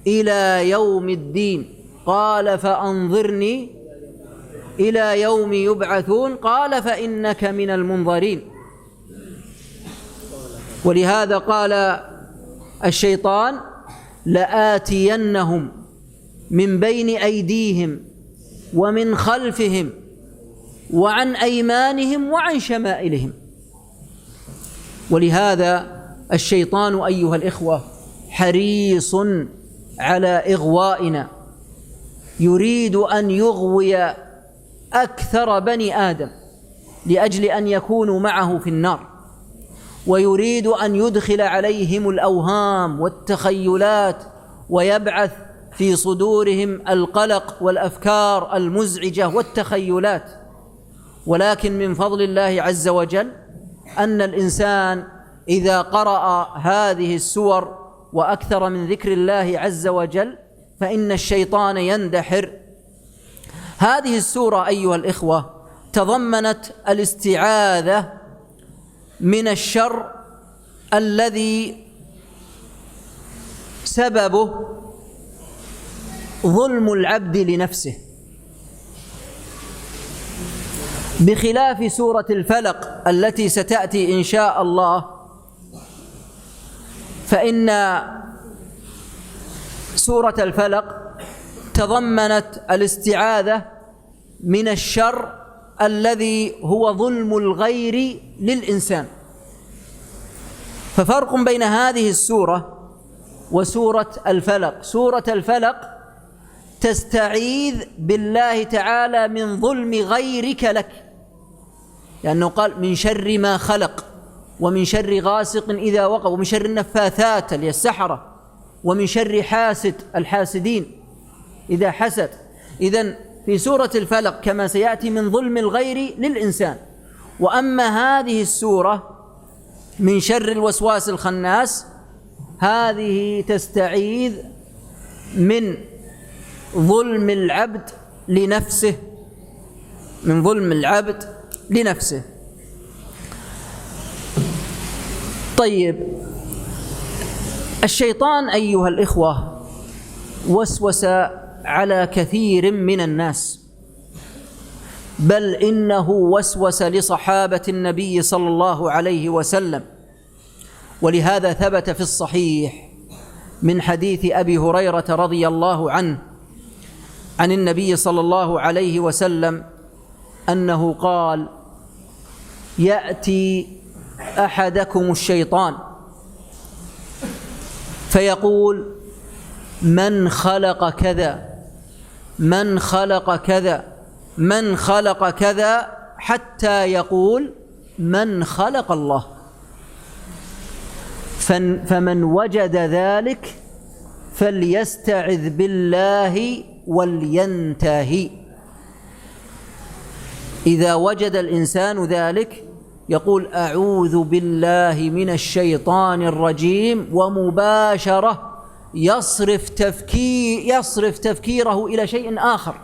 إلى يوم الدين. قال: فأنظرني إلى يوم يبعثون. قال: فإنك من المنظرين. ولهذا قال الشيطان: لآتينهم من بين أيديهم ومن خلفهم وعن أيمانهم وعن شمائلهم. ولهذا الشيطان أيها الإخوة حريص على إغوائنا، يريد أن يغوي أكثر بني آدم لأجل أن يكونوا معه في النار، ويريد أن يدخل عليهم الأوهام والتخيلات ويبعث في صدورهم القلق والأفكار المزعجة والتخيلات. ولكن من فضل الله عز وجل أن الإنسان إذا قرأ هذه السور وأكثر من ذكر الله عز وجل فإن الشيطان يندحر. هذه السورة أيها الإخوة تضمنت الاستعاذة من الشر الذي سببه ظلم العبد لنفسه، بخلاف سورة الفلق التي ستأتي إن شاء الله. فإن سورة الفلق تضمنت الاستعاذة من الشر الذي هو ظلم الغير للإنسان. ففرق بين هذه السورة وسورة الفلق: سورة الفلق تستعيذ بالله تعالى من ظلم غيرك لك، لأنه قال: من شر ما خلق، ومن شر غاسق إذا وقب، ومن شر النفاثات اللي هي السحرة، ومن شر حاسد الحاسدين إذا حسد. إذن في سورة الفلق كما سيأتي من ظلم الغير للإنسان. وأما هذه السورة من شر الوسواس الخناس، هذه تستعيذ من ظلم العبد لنفسه، من ظلم العبد لنفسه. طيب، الشيطان أيها الإخوة وسوس على كثير من الناس، بل إنه وسوس لصحابة النبي صلى الله عليه وسلم. ولهذا ثبت في الصحيح من حديث أبي هريرة رضي الله عنه عن النبي صلى الله عليه وسلم أنه قال: يأتي أحدكم الشيطان فيقول من خلق كذا، من خلق كذا، من خلق كذا، حتى يقول من خلق الله. فمن وجد ذلك فليستعذ بالله ولينتهي. إذا وجد الإنسان ذلك يقول أعوذ بالله من الشيطان الرجيم، ومباشرة يصرف تفكيره إلى شيء آخر،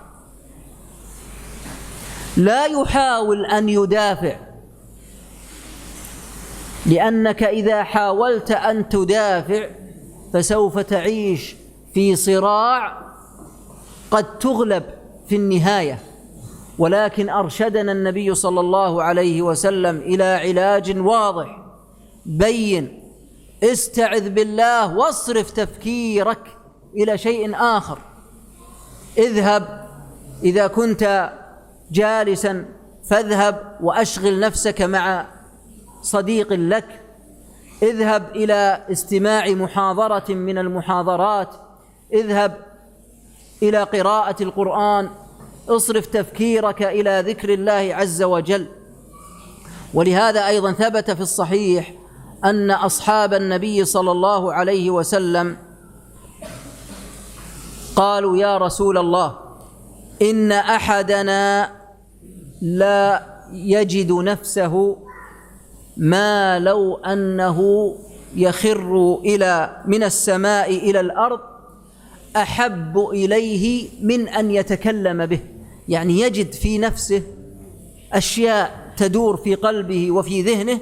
لا يحاول أن يدافع، لأنك إذا حاولت أن تدافع فسوف تعيش في صراع قد تغلب في النهاية. ولكن أرشدنا النبي صلى الله عليه وسلم إلى علاج واضح بين: استعذ بالله واصرف تفكيرك إلى شيء آخر. اذهب إذا كنت جالسا فاذهب وأشغل نفسك مع صديق لك، اذهب إلى استماع محاضرة من المحاضرات، اذهب إلى قراءة القرآن، اصرف تفكيرك إلى ذكر الله عز وجل. ولهذا أيضا ثبت في الصحيح أن أصحاب النبي صلى الله عليه وسلم قالوا: يا رسول الله، إن أحدنا لا يجد نفسه ما لو أنه يخر من السماء إلى الأرض أحب إليه من أن يتكلم به. يعني يجد في نفسه أشياء تدور في قلبه وفي ذهنه،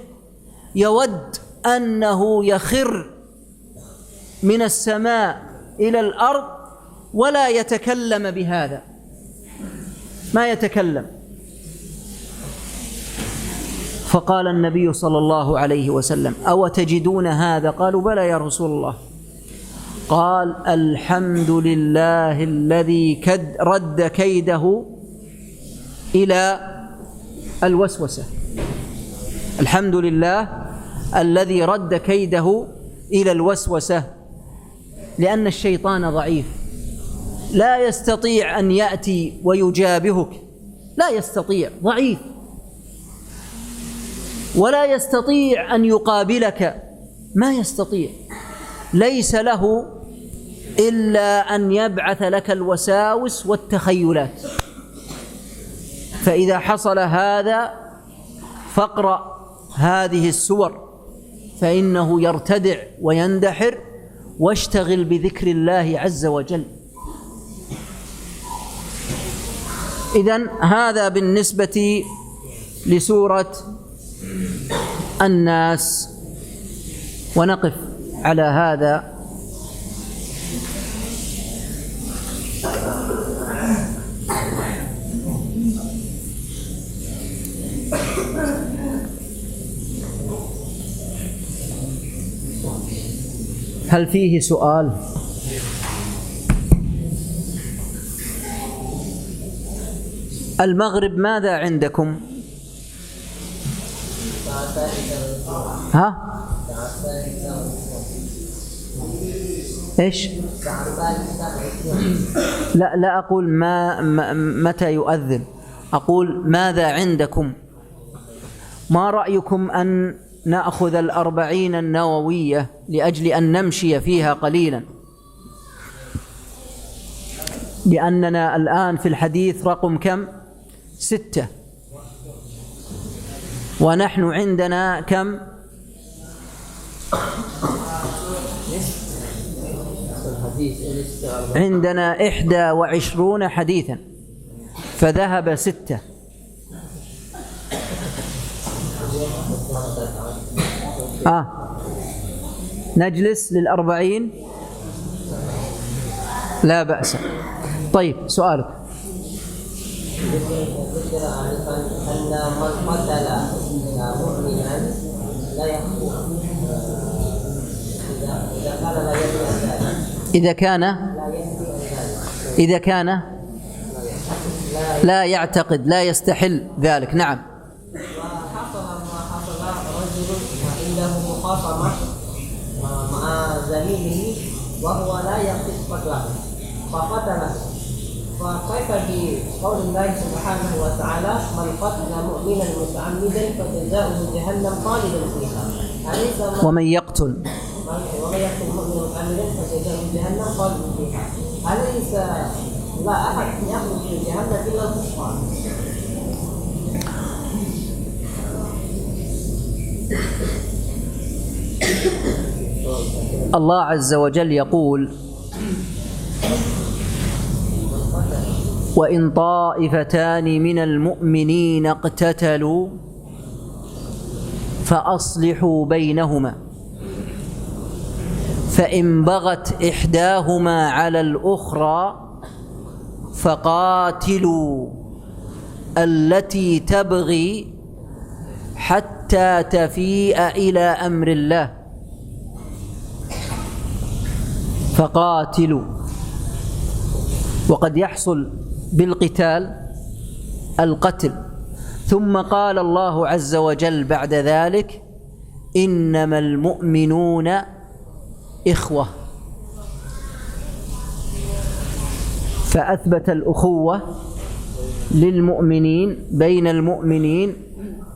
يود أنه يخر من السماء إلى الأرض ولا يتكلم بهذا، ما يتكلم. فقال النبي صلى الله عليه وسلم: أو تجدون هذا؟ قالوا: بلى يا رسول الله. قال: الحمد لله الذي رد كيده إلى الوسوسة. الحمد لله الذي رد كيده إلى الوسوسة، لأن الشيطان ضعيف، لا يستطيع أن يأتي ويجابهك، لا يستطيع، ضعيف، ولا يستطيع أن يقابلك، ما يستطيع. ليس له إلا أن يبعث لك الوساوس والتخيلات. فإذا حصل هذا فاقرأ هذه السور فإنه يرتدع ويندحر، واشتغل بذكر الله عز وجل. إذن هذا بالنسبة لسورة الناس، ونقف على هذا. هل فيه سؤال؟ المغرب ماذا عندكم؟ ها؟ إيش؟ لا أقول متى يؤذن، أقول ماذا عندكم؟ ما رأيكم أن نأخذ 40 النووية لأجل أن نمشي فيها قليلا، لأننا الآن في الحديث رقم كم؟ 6، ونحن عندنا كم؟ عندنا 21 حديثا، فذهب 6. نجلس 40 لا بأس. طيب، سؤالك. ذكر أن من قتل مؤمنا لا يخطئ إذا كان لا يعتقد، لا يستحل ذلك. نعم. وحصل ما حصل، رجل خاصمة مع زميله وهو لا يقصد قتله فقتله، فكيف بقول الله سبحانه وتعالى من قتل مؤمنا متعمدا فجزاؤه جهنم خالدا فيها؟ ومن يقتل مؤمنا متعمدا فجزاؤه جهنم خالدا فيها، أليس لا أحد يخرج من جهنم إلا الكفار؟ الله عز وجل يقول: وإن طائفتان من المؤمنين اقتتلوا فأصلحوا بينهما فإن بغت إحداهما على الأخرى فقاتلوا التي تبغي حتى تفيء إلى أمر الله. فقاتلوا، وقد يحصل بالقتال القتل. ثم قال الله عز وجل بعد ذلك: إنما المؤمنون إخوة، فأثبت الأخوة للمؤمنين بين المؤمنين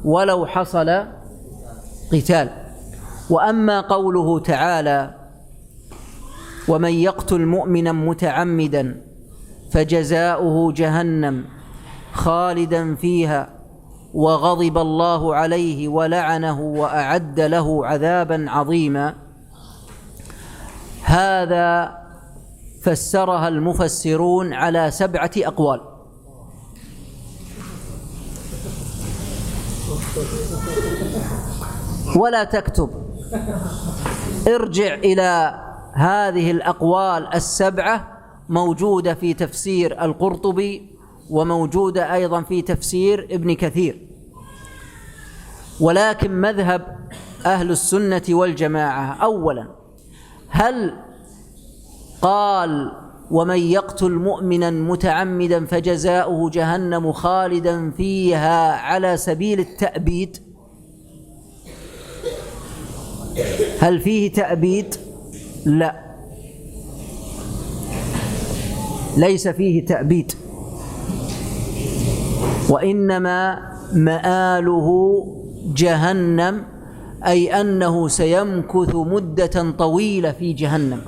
ولو حصل قتال. وأما قوله تعالى: ومن يقتل مؤمنا متعمدا فجزاؤه جهنم خالدا فيها وغضب الله عليه ولعنه وأعد له عذابا عظيما، هذا فسرها المفسرون على 7 أقوال. ولا تكتب، ارجع إلى هذه الأقوال 7 موجودة في تفسير القرطبي وموجودة أيضا في تفسير ابن كثير. ولكن مذهب أهل السنة والجماعة: أولا، هل قال ومن يقتل مؤمنا متعمدا فجزاؤه جهنم خالدا فيها على سبيل التأبيد؟ هل فيه تأبيد؟ لا، ليس فيه تأبيد، وإنما مآله جهنم، أي أنه سيمكث مدة طويلة في جهنم.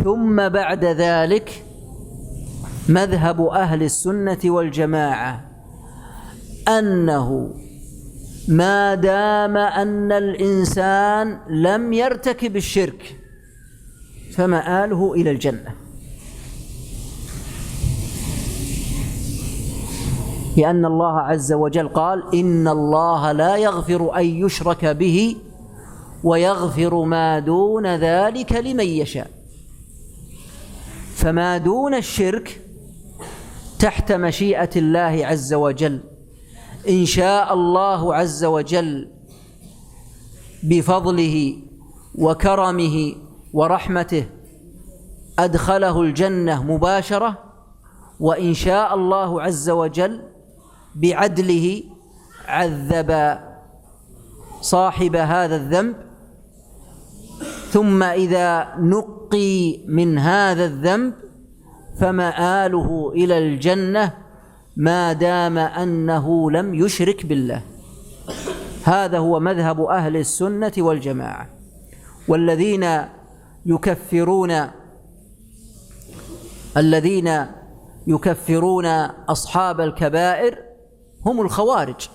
ثم بعد ذلك مذهب أهل السنة والجماعة أنه ما دام أن الإنسان لم يرتكب الشرك فمآله إلى الجنة، لأن الله عز وجل قال: إن الله لا يغفر أن يشرك به ويغفر ما دون ذلك لمن يشاء. فما دون الشرك تحت مشيئة الله عز وجل. إن شاء الله عز وجل بفضله وكرمه ورحمته أدخله الجنة مباشرة، وإن شاء الله عز وجل بعدله عذب صاحب هذا الذنب، ثم إذا نقي من هذا الذنب فمآله إلى الجنة ما دام أنه لم يشرك بالله. هذا هو مذهب أهل السنة والجماعة. والذين يكفرون أصحاب الكبائر هم الخوارج،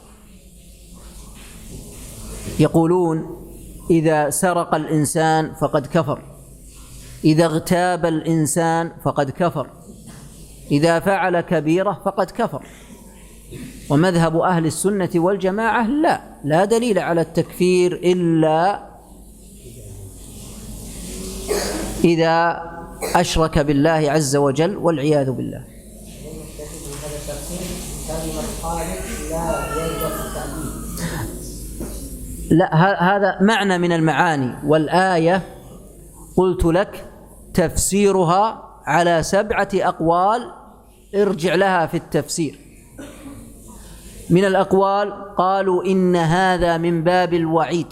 يقولون: إذا سرق الإنسان فقد كفر، إذا اغتاب الإنسان فقد كفر، إذا فعل كبيرة فقد كفر. ومذهب أهل السنة والجماعة لا دليل على التكفير إلا إذا أشرك بالله عز وجل والعياذ بالله. لا، هذا معنى من المعاني، والآية قلت لك تفسيرها على 7 أقوال، ارجع لها في التفسير. من الأقوال قالوا إن هذا من باب الوعيد،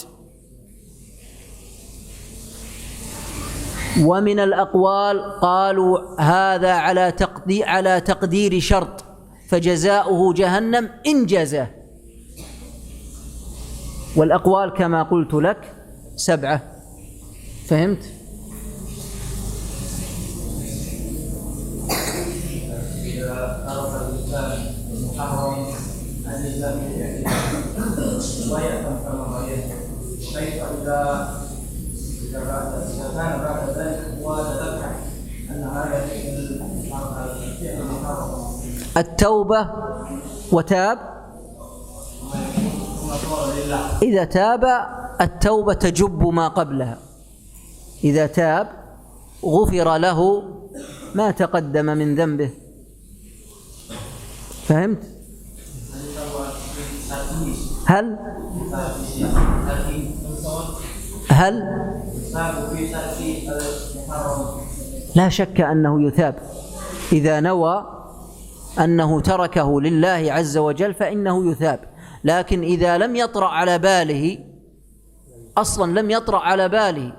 ومن الأقوال قالوا هذا على تقدير شرط، فجزاؤه جهنم إن جازاه. والأقوال كما قلت لك 7. فهمت؟ التوبة وتاب، إذا تاب التوبة تجب ما قبلها، إذا تاب غفر له ما تقدم من ذنبه. فهمت؟ هل لا شك أنه يثاب إذا نوى أنه تركه لله عز وجل فإنه يثاب، لكن إذا لم يطرأ على باله أصلا، لم يطرأ على باله،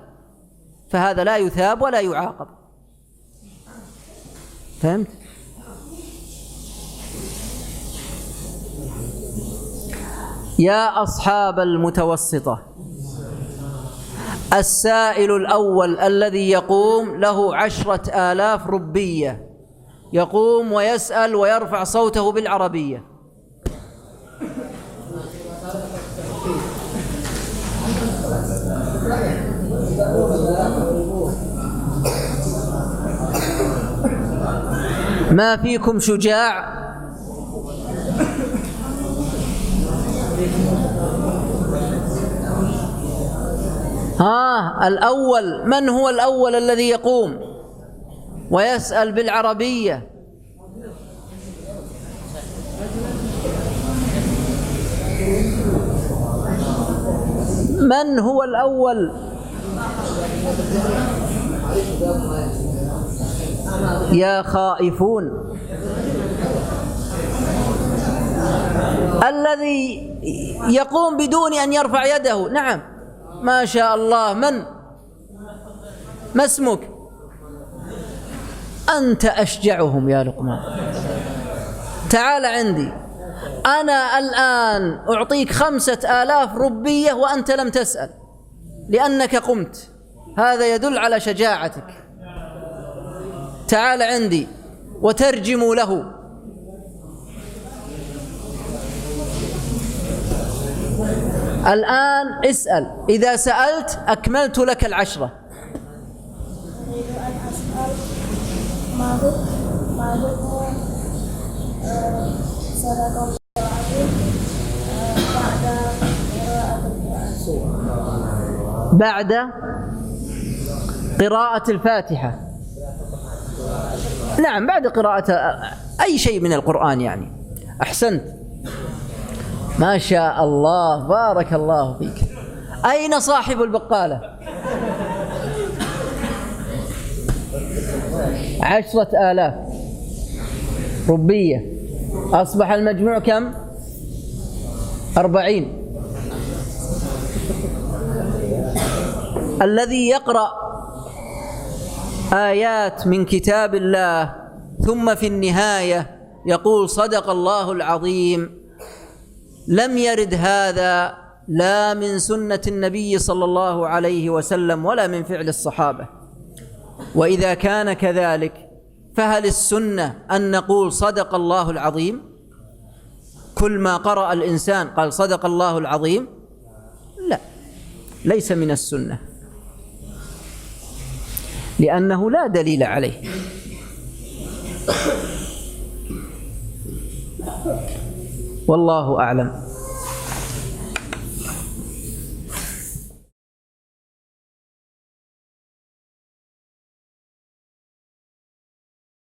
فهذا لا يثاب ولا يعاقب. فهمت؟ يا أصحاب المتوسطة، السائل الأول الذي يقوم له 10,000 ربية، يقوم ويسأل ويرفع صوته بالعربية. ما فيكم شجاع؟ الأول، من هو الأول الذي يقوم ويسأل بالعربية؟ من هو الأول؟ يا خائفون. الذي يقوم بدون أن يرفع يده. نعم، ما شاء الله. ما اسمك؟ أنت أشجعهم يا لقمان. تعال عندي، أنا الآن أعطيك 5,000 ربية وأنت لم تسأل لأنك قمت، هذا يدل على شجاعتك. تعال عندي وترجموا له. الآن اسأل، إذا سألت أكملت لك 10. بعد قراءة الفاتحة. نعم، بعد قراءة أي شيء من القرآن يعني. أحسنت، ما شاء الله، بارك الله فيك. أين صاحب البقالة؟ 10,000 ربية. أصبح المجموع كم؟ 40. الذي يقرأ آيات من كتاب الله ثم في النهاية يقول صدق الله العظيم، لم يرد هذا لا من سنة النبي صلى الله عليه وسلم ولا من فعل الصحابة. وإذا كان كذلك فهل السنة أن نقول صدق الله العظيم؟ كل ما قرأ الإنسان قال صدق الله العظيم؟ لا، ليس من السنة، لأنه لا دليل عليه. والله أعلم.